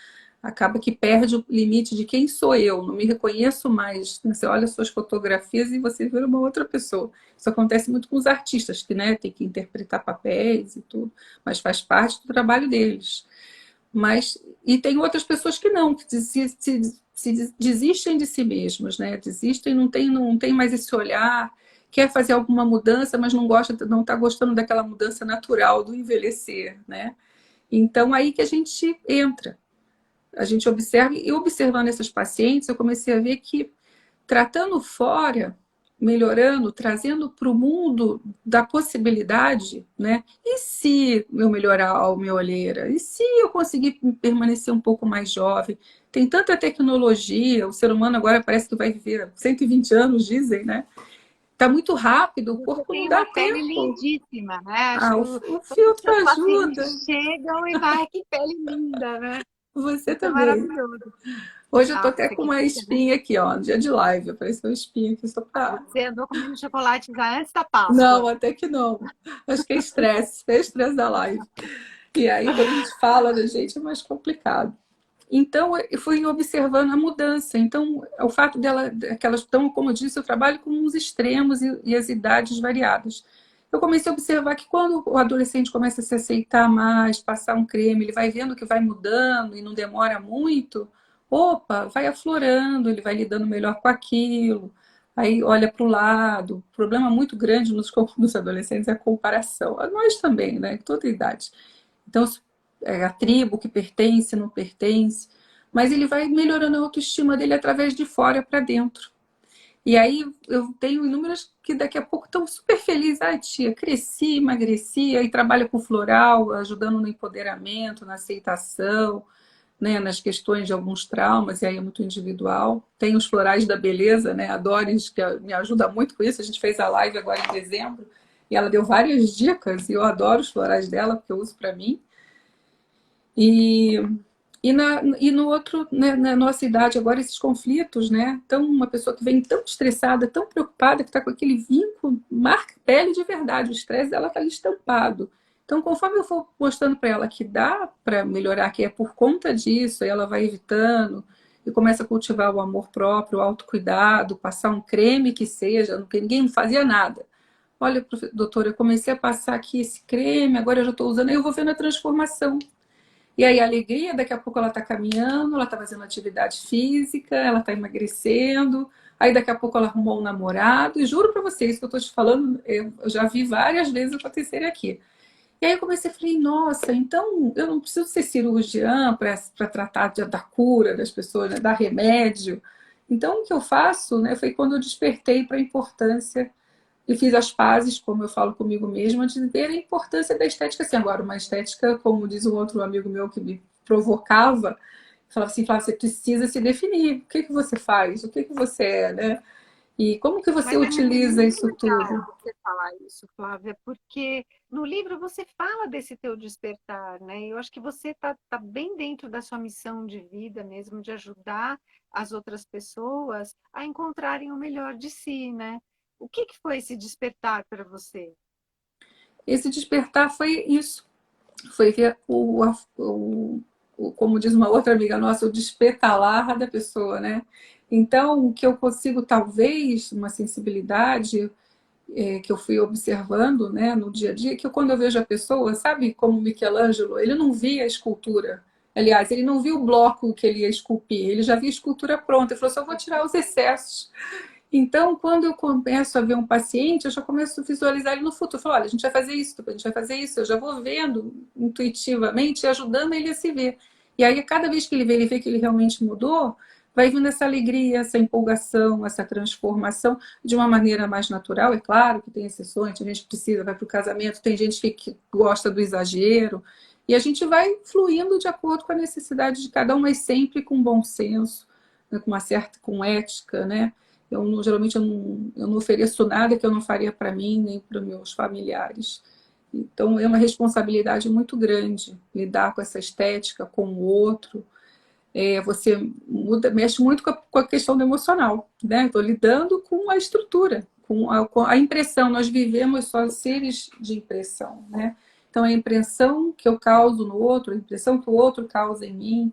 Acaba que perde o limite de quem sou eu, não me reconheço mais. Você olha suas fotografias e você vê uma outra pessoa. Isso acontece muito com os artistas, que, né, tem que interpretar papéis e tudo, mas faz parte do trabalho deles. E tem outras pessoas que não, que desistem de si mesmas, né? Desistem, não tem mais esse olhar, quer fazer alguma mudança, mas não gosta, não está gostando daquela mudança natural do envelhecer, né? Então aí que a gente entra, a gente observa, e observando essas pacientes, eu comecei a ver que tratando fora, melhorando, trazendo para o mundo da possibilidade, né? E se eu melhorar a minha olheira? E se eu conseguir permanecer um pouco mais jovem? Tem tanta tecnologia, o ser humano agora parece que vai viver 120 anos, dizem, né? Está muito rápido, o Você corpo não tem dá uma pele tempo. lindíssima, né? Ah, Acho que o todos os filtro seus ajuda. pacientes chegam e vai, que pele linda, né? Você Isso é também. maravilhoso. Hoje eu tô até Nossa, com que uma fica, né? espinha aqui, ó, no dia de live. Apareceu uma espinha aqui só pra... Você andou comendo chocolate já antes da Páscoa. Não, até que não. Acho que é estresse da live. E aí, quando a gente fala da gente, é mais complicado. Então, eu fui observando a mudança. Então, o fato que elas estão, como eu disse, eu trabalho com os extremos e as idades variadas. Eu comecei a observar que quando o adolescente começa a se aceitar mais, passar um creme, ele vai vendo que vai mudando e não demora muito, opa, vai aflorando, ele vai lidando melhor com aquilo. Aí olha para o lado. O problema muito grande nos adolescentes é a comparação. A nós também, né? Toda idade. Então, a tribo que pertence, não pertence, mas ele vai melhorando a autoestima dele através de fora para dentro. E aí eu tenho inúmeras que daqui a pouco estão super felizes. Ai, tia, cresci, emagreci, aí trabalha com floral, ajudando no empoderamento, na aceitação, né, nas questões de alguns traumas, e aí é muito individual. Tem os florais da beleza, né, a Doris, que me ajuda muito com isso. A gente fez a live agora em dezembro, e ela deu várias dicas, e eu adoro os florais dela, porque eu uso para mim. E e no outro, né, na nossa idade agora, esses conflitos, né? Então, uma pessoa que vem tão estressada, tão preocupada, que está com aquele vínculo, marca pele de verdade, o estresse dela está ali estampado. Então, conforme eu for mostrando para ela que dá para melhorar, que é por conta disso, aí ela vai evitando e começa a cultivar o amor próprio, o autocuidado, passar um creme que seja, porque ninguém fazia nada. Olha, doutora, eu comecei a passar aqui esse creme, agora eu já estou usando, aí eu vou vendo a transformação. E aí a alegria, daqui a pouco ela está caminhando, ela está fazendo atividade física, ela está emagrecendo, aí daqui a pouco ela arrumou um namorado, e juro para vocês que eu estou te falando, eu já vi várias vezes acontecerem aqui. E aí eu comecei a falar, nossa, então eu não preciso ser cirurgiã para tratar da cura das pessoas, né, dar remédio. Então o que eu faço, né, foi quando eu despertei para a importância e fiz as pazes, como eu falo comigo mesma, de ver a importância da estética. Assim, agora, uma estética, como diz um outro amigo meu que me provocava, falava assim, Flávia, você precisa se definir. O que você faz? O que você é, né? E como que você Mas é utiliza muito isso legal tudo? você falar isso, Flávia, porque no livro você fala desse teu despertar, né? Eu acho que você tá bem dentro da sua missão de vida mesmo, de ajudar as outras pessoas a encontrarem o melhor de si, né? O que foi esse despertar para você? Esse despertar foi isso. Foi ver como diz uma outra amiga nossa, o despetalar da pessoa, né? Então, o que eu consigo, talvez, uma sensibilidade que eu fui observando, né, no dia a dia, que quando eu vejo a pessoa, sabe como Michelangelo, ele não via a escultura. Aliás, ele não viu o bloco que ele ia esculpir, ele já via a escultura pronta. Ele falou: só vou tirar os excessos. Então, quando eu começo a ver um paciente, eu já começo a visualizar ele no futuro. Eu falo, olha, a gente vai fazer isso, depois a gente vai fazer isso. Eu já vou vendo intuitivamente, ajudando ele a se ver. E aí, cada vez que ele vê que ele realmente mudou, vai vindo essa alegria, essa empolgação, essa transformação de uma maneira mais natural. É claro que tem exceções, tem gente que precisa, vai para o casamento, tem gente que gosta do exagero. E a gente vai fluindo de acordo com a necessidade de cada um, mas sempre com bom senso, né, com uma certa, com ética, né? Geralmente eu não ofereço nada que eu não faria para mim nem para os meus familiares. Então é uma responsabilidade muito grande lidar com essa estética, com o outro. Você mexe muito com a questão do emocional, né? Estou lidando com a estrutura, com a impressão. Nós vivemos só seres de impressão, né? Então a impressão que eu causo no outro, a impressão que o outro causa em mim,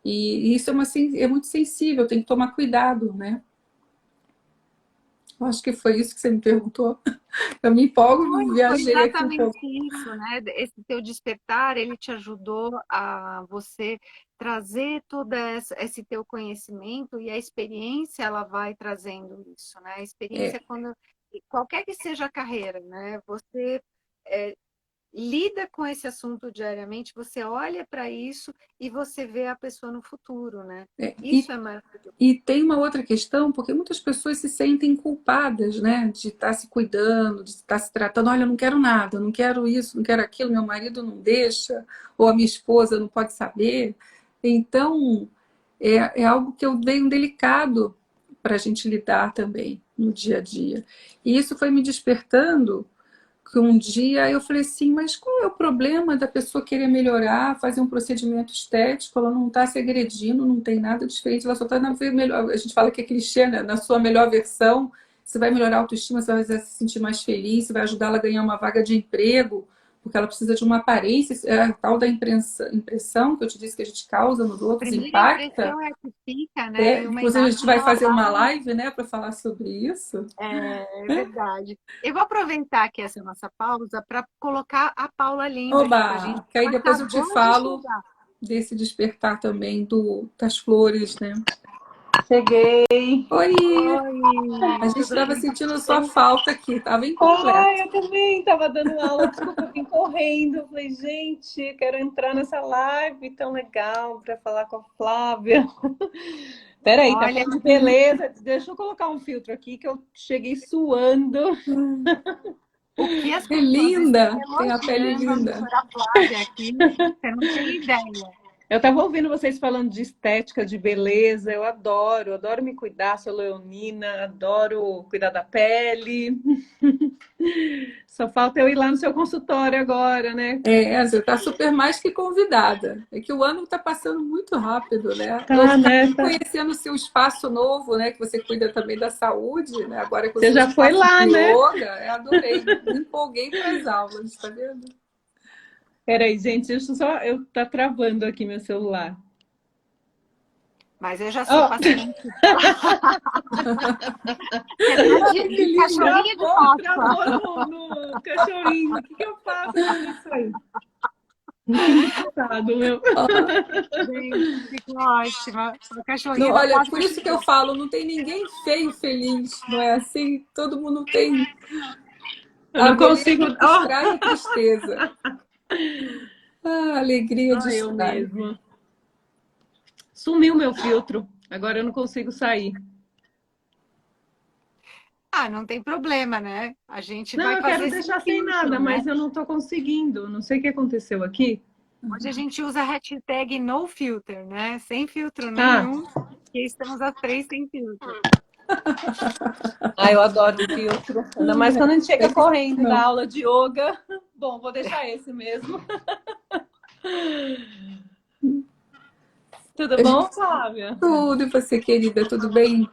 e isso é muito sensível, tem que tomar cuidado, né? Acho que foi isso que você me perguntou. Eu me empolgo, Foi viajei aqui um exatamente pouco. isso, né? Esse teu despertar, ele te ajudou a você trazer todo esse teu conhecimento e a experiência, ela vai trazendo isso, né? A experiência quando qualquer que seja a carreira, né? Você é, lida com esse assunto diariamente, você olha para isso e você vê a pessoa no futuro, né? É, Isso é maravilhoso. e tem uma outra questão, porque muitas pessoas se sentem culpadas, né? De estar se cuidando, de estar se tratando. Olha, eu não quero nada, eu não quero isso, não quero aquilo, meu marido não deixa, ou a minha esposa não pode saber. Então, é algo que eu venho delicado para a gente lidar também no dia a dia. E isso foi me despertando que um dia eu falei assim, mas qual é o problema da pessoa querer melhorar, fazer um procedimento estético? Ela não está se agredindo, não tem nada diferente, ela só está na melhor. A gente fala que é clichê, né? Na sua melhor versão, você vai melhorar a autoestima, você vai se sentir mais feliz, você vai ajudar ela a ganhar uma vaga de emprego, porque ela precisa de uma aparência, é a tal da impressão que eu te disse que a gente causa nos outros, Primeira impacta. impressão é que fica, né? E uma Inclusive, a gente imagem, vai ela fazer uma vai. live, né, para falar sobre isso. É verdade. Eu vou aproveitar aqui essa nossa pausa para colocar a Paula Lima aqui com a gente. Oba! Que aí Ela depois eu te acabou de falo chegar. desse despertar também das flores, né? Cheguei. Oi! A Oi, gente tudo estava bem com sentindo sua você? falta aqui, estava Ai, incompleto. eu também estava dando aula, desculpa, eu vim correndo. Eu falei, gente, quero entrar nessa live tão legal para falar com a Flávia. Peraí, tá Olha, falando de beleza? Deixa eu colocar um filtro aqui que eu cheguei suando. o que as É pessoas estão linda, tem a pele elogiando a linda. doutora Flávia aqui, você não tem ideia. Eu estava ouvindo vocês falando de estética, de beleza. Eu adoro me cuidar, sou leonina, adoro cuidar da pele. Só falta eu ir lá no seu consultório agora, né? É, você está super mais que convidada. É que o ano está passando muito rápido, né? Eu Tá, estou né? conhecendo o seu espaço novo, né? Que você cuida também da saúde, né? Agora com o Você seu já foi espaço lá, de né? yoga, eu adorei. Me empolguei para as aulas, tá vendo? Peraí, gente, deixa eu só. Eu tá travando aqui meu celular. Mas eu já sou Oh, paciente dela. Semana Que de linda! cachorrinho de Páscoa. travou no cachorrinho. O que que eu faço com isso aí? Muito engraçado, meu. Gente, ficou ótima. O Não, cachorrinho da olha, por Páscoa isso que eu chegou. falo, não tem ninguém feio feliz, não é assim? Todo mundo tem Eu a não beleza consigo. que distrai a tristeza, a alegria Oh, eu distrai. mesmo. Sumiu meu filtro. Agora eu não consigo sair. Ah, não tem problema, né? A gente Não, vai eu quero fazer sem deixar sem filtro, nada, né? mas eu não tô conseguindo. Não sei o que aconteceu aqui. Hoje a gente usa a hashtag NoFilter, né? Sem filtro Ah, nenhum, que estamos as três sem filtro. eu adoro um filtro. Ainda mais quando a gente chega É que correndo da não. aula de yoga. Bom, vou deixar esse mesmo. Tudo A bom, gente Flávia? tudo, e você, querida, tudo bem?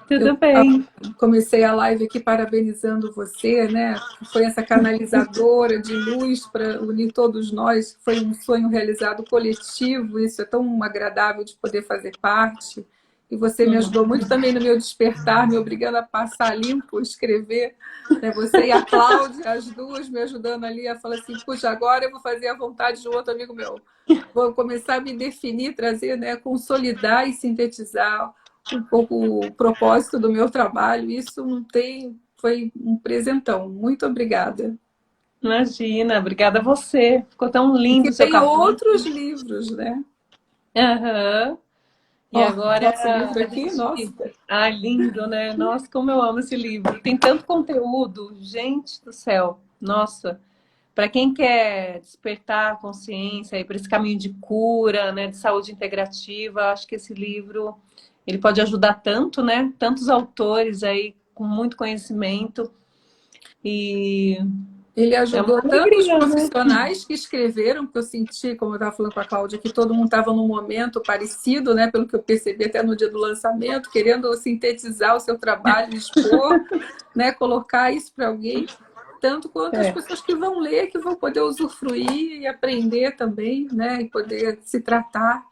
Eu Tudo bem. comecei a live aqui parabenizando você, né? Que foi essa canalizadora de luz para unir todos nós. Foi um sonho realizado coletivo. Isso é tão agradável de poder fazer parte. E você me ajudou muito também no meu despertar, me obrigando a passar limpo, escrever. Né? Você e a Cláudia, as duas me ajudando ali a falar assim: puxa, agora eu vou fazer a vontade de um outro amigo meu. Vou começar a me definir, trazer, né? Consolidar e sintetizar um pouco o propósito do meu trabalho. Isso não tem, foi um presentão. Muito obrigada. Imagina, obrigada a você. Ficou tão E lindo que o seu tenha capuz. outros livros, né? Aham. E Ó, agora nosso livro a aqui, nossa. gente. Ah, lindo, né? Nossa, como eu amo esse livro. Tem tanto conteúdo, gente do céu. Nossa, para quem quer despertar a consciência e para esse caminho de cura, né, de saúde integrativa, acho que esse livro ele pode ajudar tanto, né? Tantos autores aí com muito conhecimento e Ele é uma ajudou tantos alegria, né? profissionais que escreveram, porque eu senti, como eu estava falando com a Cláudia, que todo mundo estava num momento parecido, né, pelo que eu percebi até no dia do lançamento, querendo sintetizar o seu trabalho, expor, né, colocar isso para alguém, tanto quanto as É. pessoas que vão ler, que vão poder usufruir e aprender também, né, e poder se tratar.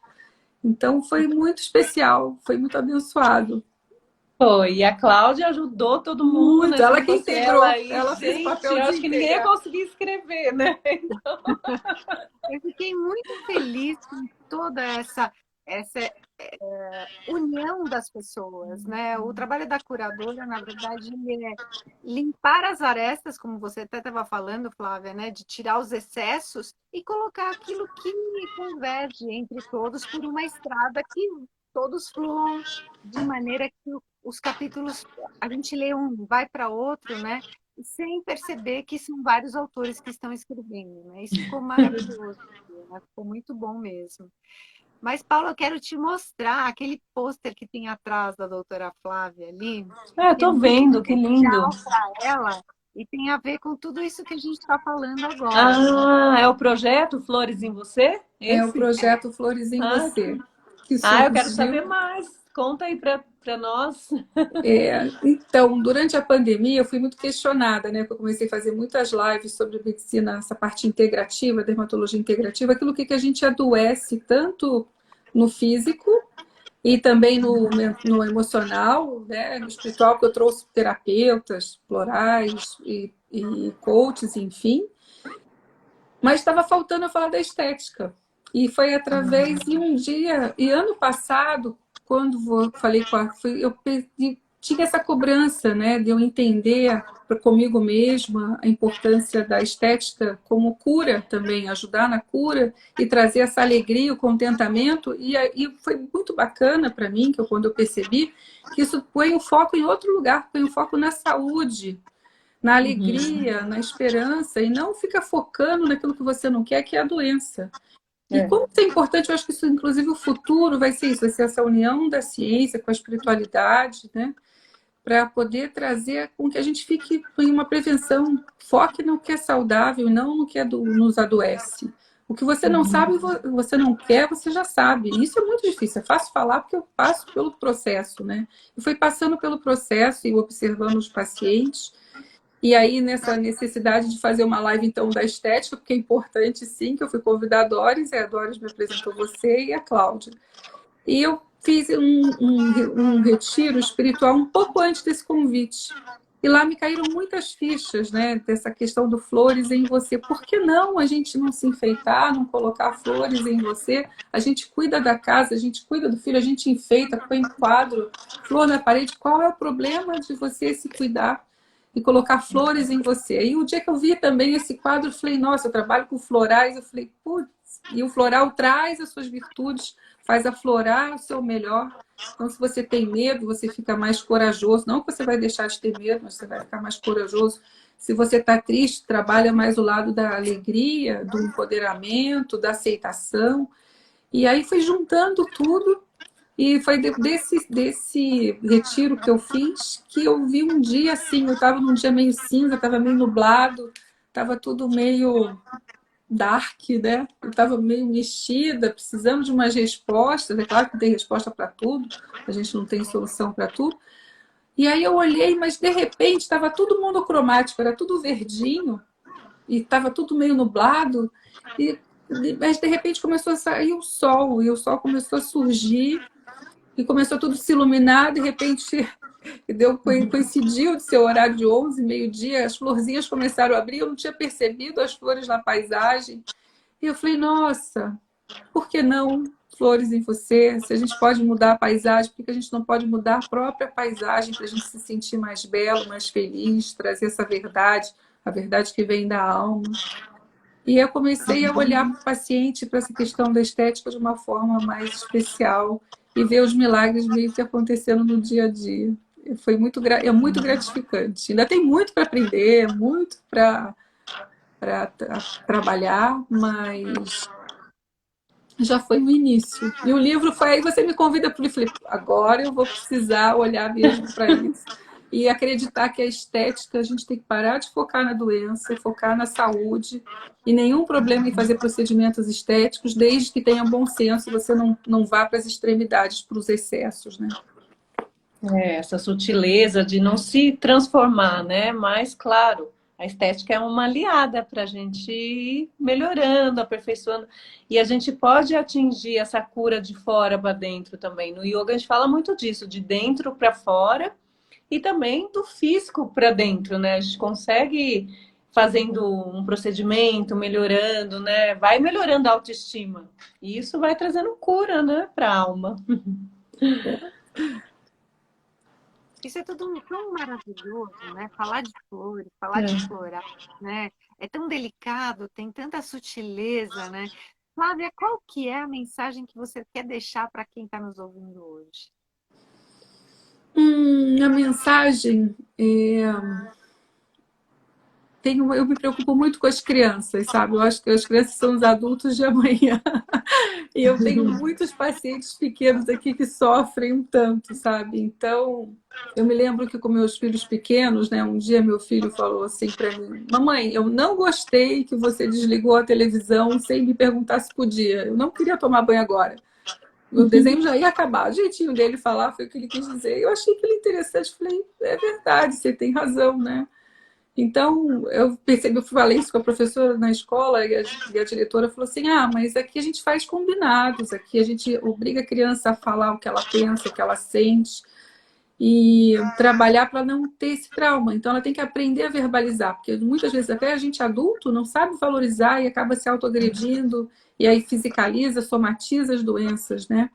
Então foi muito especial, foi muito abençoado. Foi, e a Cláudia ajudou todo mundo, Muito, né? ela Junto que com você, ela integrou, aí, ela fez o gente, papel eu de acho que ninguém ia integrar. conseguir escrever, né? Eu fiquei muito feliz com toda essa união das pessoas, né? O trabalho da curadora, na verdade, ele é limpar as arestas, como você até estava falando, Flávia, né? De tirar os excessos e colocar aquilo que converge entre todos por uma estrada que todos fluam de maneira que os capítulos, a gente lê um, vai para outro, né? Sem perceber que são vários autores que estão escrevendo, né? Isso ficou maravilhoso, né? Ficou muito bom mesmo. Mas, Paulo, eu quero te mostrar aquele pôster que tem atrás da doutora Flávia ali, Ah, eu que é tô muito vendo, que lindo. especial para ela e tem a ver com tudo isso que a gente está falando agora, né? Ah, é o projeto Flores em Você? É o Esse? projeto Flores em Ah, Você, que eu quero saber surgiu. mais. Conta aí pra nós. Então, durante a pandemia, eu fui muito questionada, né? Porque eu comecei a fazer muitas lives sobre medicina, essa parte integrativa, dermatologia integrativa, aquilo que a gente adoece tanto no físico e também no emocional, né? No espiritual, que eu trouxe terapeutas florais e coaches, enfim. Mas estava faltando eu falar da estética. E foi através de um dia, e ano passado, quando falei com eu tinha essa cobrança, né, de eu entender comigo mesma a importância da estética como cura também, ajudar na cura e trazer essa alegria, o contentamento. E foi muito bacana para mim, quando eu percebi que isso põe o foco em outro lugar, põe o foco na saúde, na alegria, na esperança, e não fica focando naquilo que você não quer, que é a doença. E como isso é importante, eu acho que isso, inclusive, o futuro vai ser isso, vai ser essa união da ciência com a espiritualidade, né? Para poder trazer com que a gente fique em uma prevenção, foque no que é saudável e não no que nos adoece. O que você não sabe, você não quer, você já sabe. E isso é muito difícil, é fácil falar porque eu passo pelo processo, né? Eu fui passando pelo processo e observando os pacientes. E aí, nessa necessidade de fazer uma live, então, da estética, porque é importante, sim, que eu fui convidar a Doris, a Doris me apresentou você e a Cláudia. E eu fiz um retiro espiritual um pouco antes desse convite. E lá me caíram muitas fichas, né, dessa questão do flores em você. Por que não a gente não se enfeitar, não colocar flores em você? A gente cuida da casa, a gente cuida do filho, a gente enfeita, põe quadro, flor na parede. Qual é o problema de você se cuidar e colocar flores em você? E o dia que eu vi também esse quadro, eu falei, nossa, eu trabalho com florais, eu falei, putz, e o floral traz as suas virtudes, faz aflorar o seu melhor. Então, se você tem medo, você fica mais corajoso. Não que você vai deixar de ter medo, mas você vai ficar mais corajoso. Se você está triste, trabalha mais o lado da alegria, do empoderamento, da aceitação. E aí foi juntando tudo. E foi desse retiro que eu fiz que eu vi um dia assim, eu estava num dia meio cinza, estava meio nublado, estava tudo meio dark, né? Eu estava meio mexida, precisando de umas respostas. É claro que não tem resposta para tudo, a gente não tem solução para tudo. E aí eu olhei, mas de repente estava tudo monocromático, era tudo verdinho, e estava tudo meio nublado, mas de repente começou a sair o sol, e o sol começou a surgir, e começou tudo a se iluminar, de repente coincidiu de ser o horário de 11, meio-dia, as florzinhas começaram a abrir, eu não tinha percebido as flores na paisagem. E eu falei, nossa, por que não flores em você? Se a gente pode mudar a paisagem, por que a gente não pode mudar a própria paisagem para a gente se sentir mais belo, mais feliz, trazer essa verdade, a verdade que vem da alma? E eu comecei a olhar para o paciente, para essa questão da estética de uma forma mais especial e ver os milagres meio que acontecendo no dia a dia. Foi é muito gratificante. Ainda tem muito para aprender, muito para trabalhar, mas já foi no início. E o livro foi aí, você me convida para o livro. Agora eu vou precisar olhar mesmo para isso. E acreditar que a estética, a gente tem que parar de focar na doença, focar na saúde. E nenhum problema em fazer procedimentos estéticos, desde que tenha bom senso e você não vá para as extremidades, para os excessos, né? Essa sutileza de não se transformar, né? Mas, claro, a estética é uma aliada para a gente ir melhorando, aperfeiçoando. E a gente pode atingir essa cura de fora para dentro também. No yoga a gente fala muito disso, de dentro para fora. E também do físico para dentro, né? A gente consegue, fazendo um procedimento, melhorando, né? Vai melhorando a autoestima. E isso vai trazendo cura, né? Para a alma. Isso é tudo tão maravilhoso, né? Falar de flores, falar de floral, né? É tão delicado, tem tanta sutileza, né? Flávia, qual que é a mensagem que você quer deixar para quem está nos ouvindo hoje? A mensagem eu me preocupo muito com as crianças, sabe? Eu acho que as crianças são os adultos de amanhã. E eu tenho muitos pacientes pequenos aqui que sofrem um tanto, sabe? Então, eu me lembro que com meus filhos pequenos, né? Um dia meu filho falou assim para mim: mamãe, eu não gostei que você desligou a televisão sem me perguntar se podia. Eu não queria tomar banho agora. O desenho já ia acabar. O jeitinho dele falar foi o que ele quis dizer. Eu achei aquilo interessante. Falei, é verdade, você tem razão, né? Então, eu percebi, eu falei isso com a professora na escola e a diretora falou assim, mas aqui a gente faz combinados, aqui a gente obriga a criança a falar o que ela pensa, o que ela sente e trabalhar para não ter esse trauma. Então, ela tem que aprender a verbalizar, porque muitas vezes até a gente adulto não sabe valorizar e acaba se autoagredindo e aí fisicaliza, somatiza as doenças, né?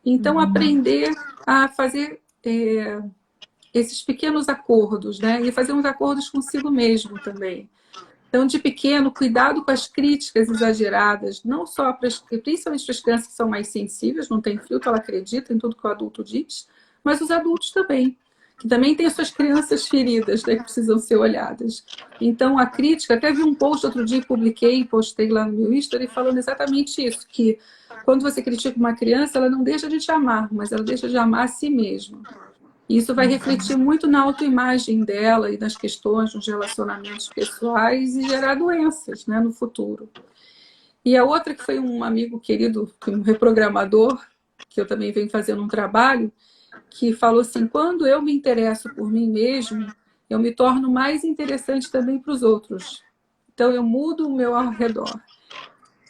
Então, aprender a fazer esses pequenos acordos, né? E fazer uns acordos consigo mesmo também. Então, de pequeno, cuidado com as críticas exageradas, não só principalmente para as crianças que são mais sensíveis, não tem filtro, ela acredita em tudo que o adulto diz, mas os adultos também, que também têm suas crianças feridas, né, que precisam ser olhadas. Então, a crítica, até vi um post outro dia, postei lá no meu History, falando exatamente isso, que quando você critica uma criança, ela não deixa de te amar, mas ela deixa de amar a si mesma. Isso vai refletir muito na autoimagem dela e nas questões, nos relacionamentos pessoais e gerar doenças, né, no futuro. E a outra que foi um amigo querido, um reprogramador, que eu também venho fazendo um trabalho, que falou assim, quando eu me interesso por mim mesmo, eu me torno mais interessante também para os outros. Então eu mudo o meu ao redor.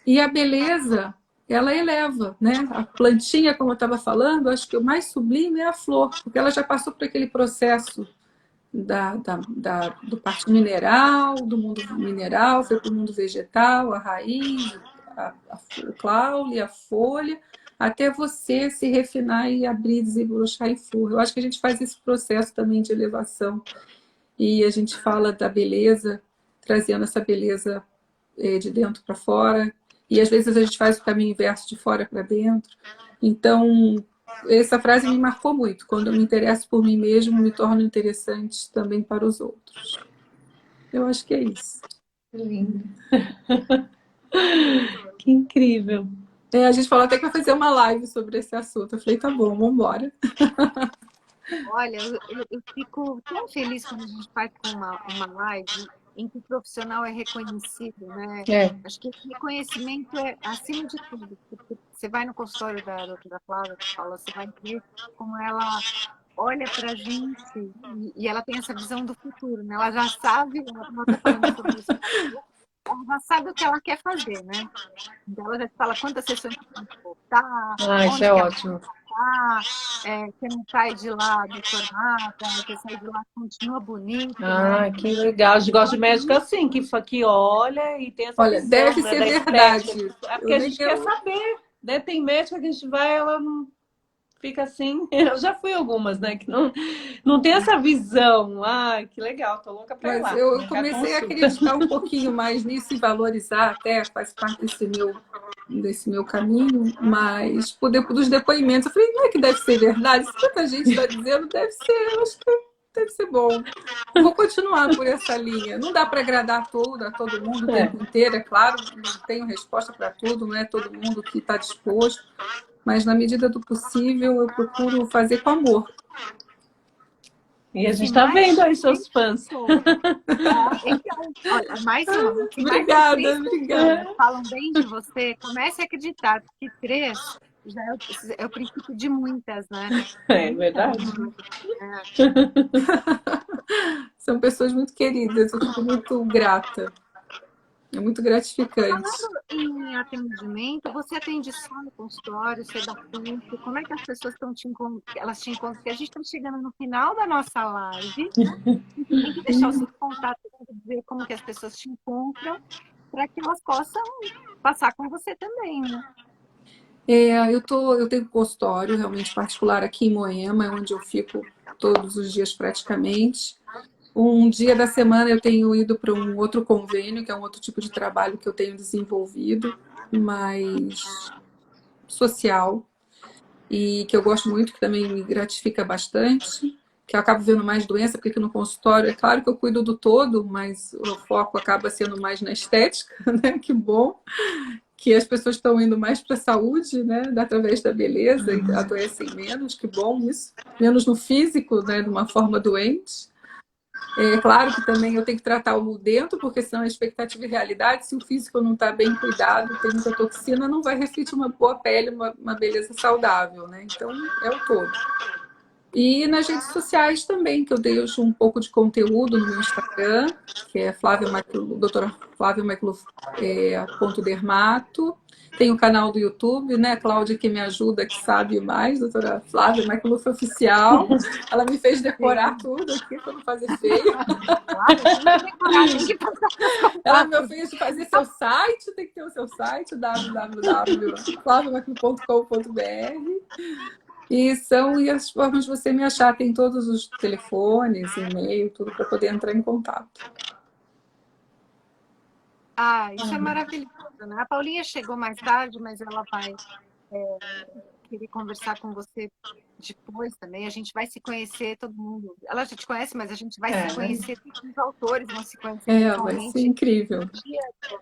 E a beleza, ela eleva, né? A plantinha, como eu estava falando, acho que o mais sublime é a flor, porque ela já passou por aquele processo do parte mineral, do mundo mineral, foi para o mundo vegetal, a raiz, o caule, a folha, até você se refinar e abrir, desabrochar em flor. Eu acho que a gente faz esse processo também de elevação e a gente fala da beleza, trazendo essa beleza de dentro para fora, e às vezes a gente faz o caminho inverso de fora para dentro. Então, essa frase me marcou muito. Quando eu me interesso por mim mesmo, me torno interessante também para os outros. Eu acho que é isso. Que lindo. Que incrível. A gente falou até que vai fazer uma live sobre esse assunto. Eu falei, tá bom, vamos embora. Olha, eu fico tão feliz quando a gente faz uma live em que o profissional é reconhecido, né? Acho que esse reconhecimento é acima de tudo. Porque você vai no consultório da doutora Flávia, você vai ver como ela olha para a gente e ela tem essa visão do futuro, né? Ela já sabe, ela está falando sobre isso, ela já sabe o que ela quer fazer, né? Então ela já fala quantas sessões tem que voltar, isso é ótimo. Você não sai de lá deformada, você sai de lá continua bonito. Né? Que legal. A gente gosta de médico assim, que olha e tem essa visão. Deve ser verdade. É porque a gente quer saber, né? Tem médica que a gente vai, ela não fica assim. Eu já fui algumas, né? Que não tem essa visão. Que legal, tô louca pra ir lá. Eu comecei a acreditar um pouquinho mais nisso e valorizar, até faz parte desse meu caminho, mas dos depoimentos, eu falei, não é que deve ser verdade? Se tanta gente está dizendo, deve ser, eu acho que deve ser bom. Eu vou continuar por essa linha. Não dá para agradar a todo mundo o tempo inteiro, é claro, não tenho resposta para tudo, não é todo mundo que está disposto, mas na medida do possível eu procuro fazer com amor. E a gente está vendo aí seus fãs. Então, olha, mais uma. Obrigada. Falam bem de você, comece a acreditar que 3 já é o princípio de muitas, né? É verdade. São pessoas muito queridas, eu fico muito grata. É muito gratificante. Falando em atendimento, você atende só no consultório, você dá tempo? Como é que as pessoas te encontram? Porque a gente está chegando no final da nossa live. Tem que deixar o seu contato, dizer como que as pessoas te encontram, para que elas possam passar com você também, né? Eu tenho consultório realmente particular aqui em Moema, onde eu fico todos os dias praticamente. Um dia da semana eu tenho ido para um outro convênio, que é um outro tipo de trabalho que eu tenho desenvolvido, mais social, e que eu gosto muito, que também me gratifica bastante, que eu acabo vendo mais doença, porque aqui no consultório, é claro que eu cuido do todo, mas o foco acaba sendo mais na estética, né? Que bom que as pessoas estão indo mais para a saúde, né? Através da beleza, e adoecem menos, que bom isso. Menos no físico, né? De uma forma doente. É claro que também eu tenho que tratar o dentro, porque senão a expectativa e realidade, se o físico não está bem cuidado, tem muita toxina, não vai refletir uma boa pele, uma beleza saudável, né? Então, é o todo. E nas redes sociais também, que eu deixo um pouco de conteúdo no meu Instagram, que é doutora Flávia Macluf, .dermato. Tem o canal do YouTube, né? Cláudia que me ajuda, que sabe mais, doutora Flávia Macluf Oficial. Ela me fez decorar tudo aqui para não fazer feio. Ela me fez fazer seu site, tem que ter o seu site, www.flaviamacluf.com.br. E as formas de você me achar, tem todos os telefones, e-mail, tudo para poder entrar em contato. Ah, isso é maravilhoso, né? A Paulinha chegou mais tarde, mas ela vai querer conversar com você depois também. A gente vai se conhecer, todo mundo. Ela já te conhece, mas a gente vai se conhecer, todos os autores vão se conhecer Vai ser pessoalmente incrível. no dia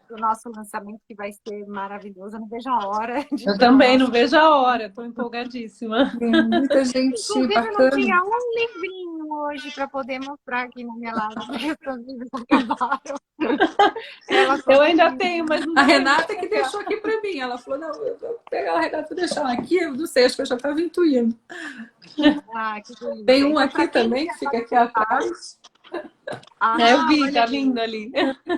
do nosso lançamento, que vai ser maravilhoso. Eu não vejo a hora de Eu ter o também não nosso. vejo a hora, estou empolgadíssima. Muita gente Inclusive, eu não bacana. tinha um livrinho hoje para poder mostrar aqui na minha live, porque os meus livros acabaram. Ela só Eu ainda tenho, mas não A dá pra Renata gente que pegar. deixou aqui para mim. Ela falou, não, eu vou pegar a Renata e deixar ela aqui. Eu não sei, acho que eu já estava intuindo. Ah, que delícia. Tem um Então, aqui para quem também, que quer fica aqui participar, atrás. Eu vi, olha tá aí. lindo ali.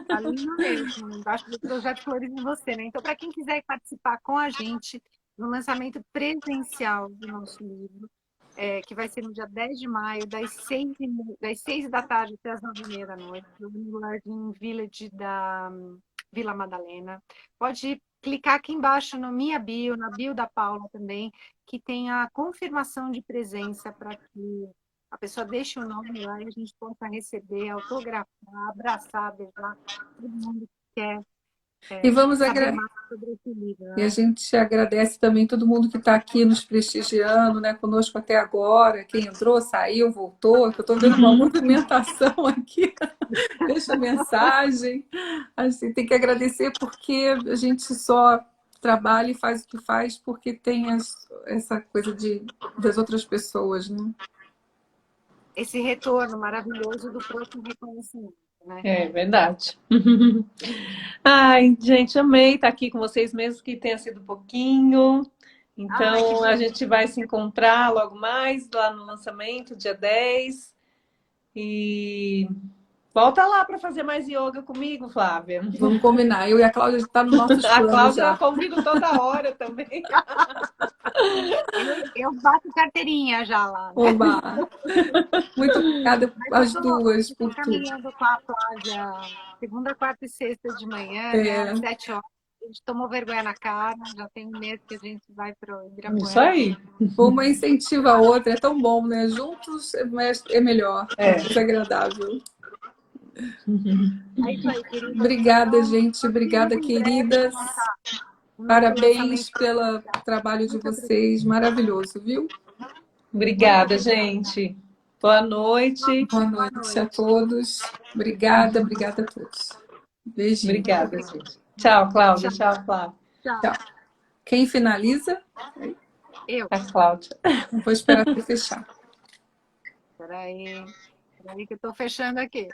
Tá lindo mesmo, embaixo do projeto Flores em Você, né? Então, para quem quiser participar com a gente no lançamento presencial do nosso livro, que vai ser no dia 10 de maio, das 6 da tarde até as 9h30 da noite, no Jardim Village da Vila Madalena. Pode clicar aqui embaixo na minha bio, na bio da Paula também, que tem a confirmação de presença para que a pessoa deixe o nome lá e a gente possa receber, autografar, abraçar, beijar todo mundo que quer E vamos saber mais sobre esse livro, E a né? gente agradece também todo mundo que está aqui nos prestigiando, né, conosco até agora. Quem entrou, saiu, voltou. Que eu estou vendo uma movimentação aqui. Deixa mensagem. Assim, tem que agradecer porque a gente só trabalha e faz o que faz porque tem essa coisa das outras pessoas, né? Esse retorno maravilhoso do próprio reconhecimento, né? É verdade. Ai, gente, amei estar aqui com vocês, mesmo que tenha sido pouquinho. Ai, que Então, a delícia. gente vai se encontrar logo mais, lá no lançamento, dia 10. E volta lá para fazer mais yoga comigo, Flávia. Vamos combinar. Eu e a Cláudia está nos nossos A planos Cláudia eu já. convido toda hora também. Eu bato carteirinha já lá, né? Oba! Muito obrigada Mas às duas eu tô por tudo. caminhando com a Flávia segunda, quarta e sexta de manhã, né? É, Às 7h. A gente tomou vergonha na cara, já tem um mês que a gente vai para o Isso Ibirapuera. aí. uma incentiva a outra, é tão bom, né? Juntos é melhor, é mais agradável. É isso aí, queridas. Obrigada, Então, gente. nos vemos Obrigada, em breve queridas. no nosso Parabéns lançamento. pelo trabalho de Muito obrigada. vocês. Maravilhoso, viu? Muito Obrigada, obrigada. gente. Boa noite. Boa Boa noite a noite. todos. Obrigada, obrigada a todos. Beijinho. Obrigada, gente. Tchau, Cláudia. Tchau, Tchau, Flávia. tchau. Tchau. Quem finaliza? Eu. A Cláudia. Vou esperar você fechar. Espera aí que eu estou fechando aqui.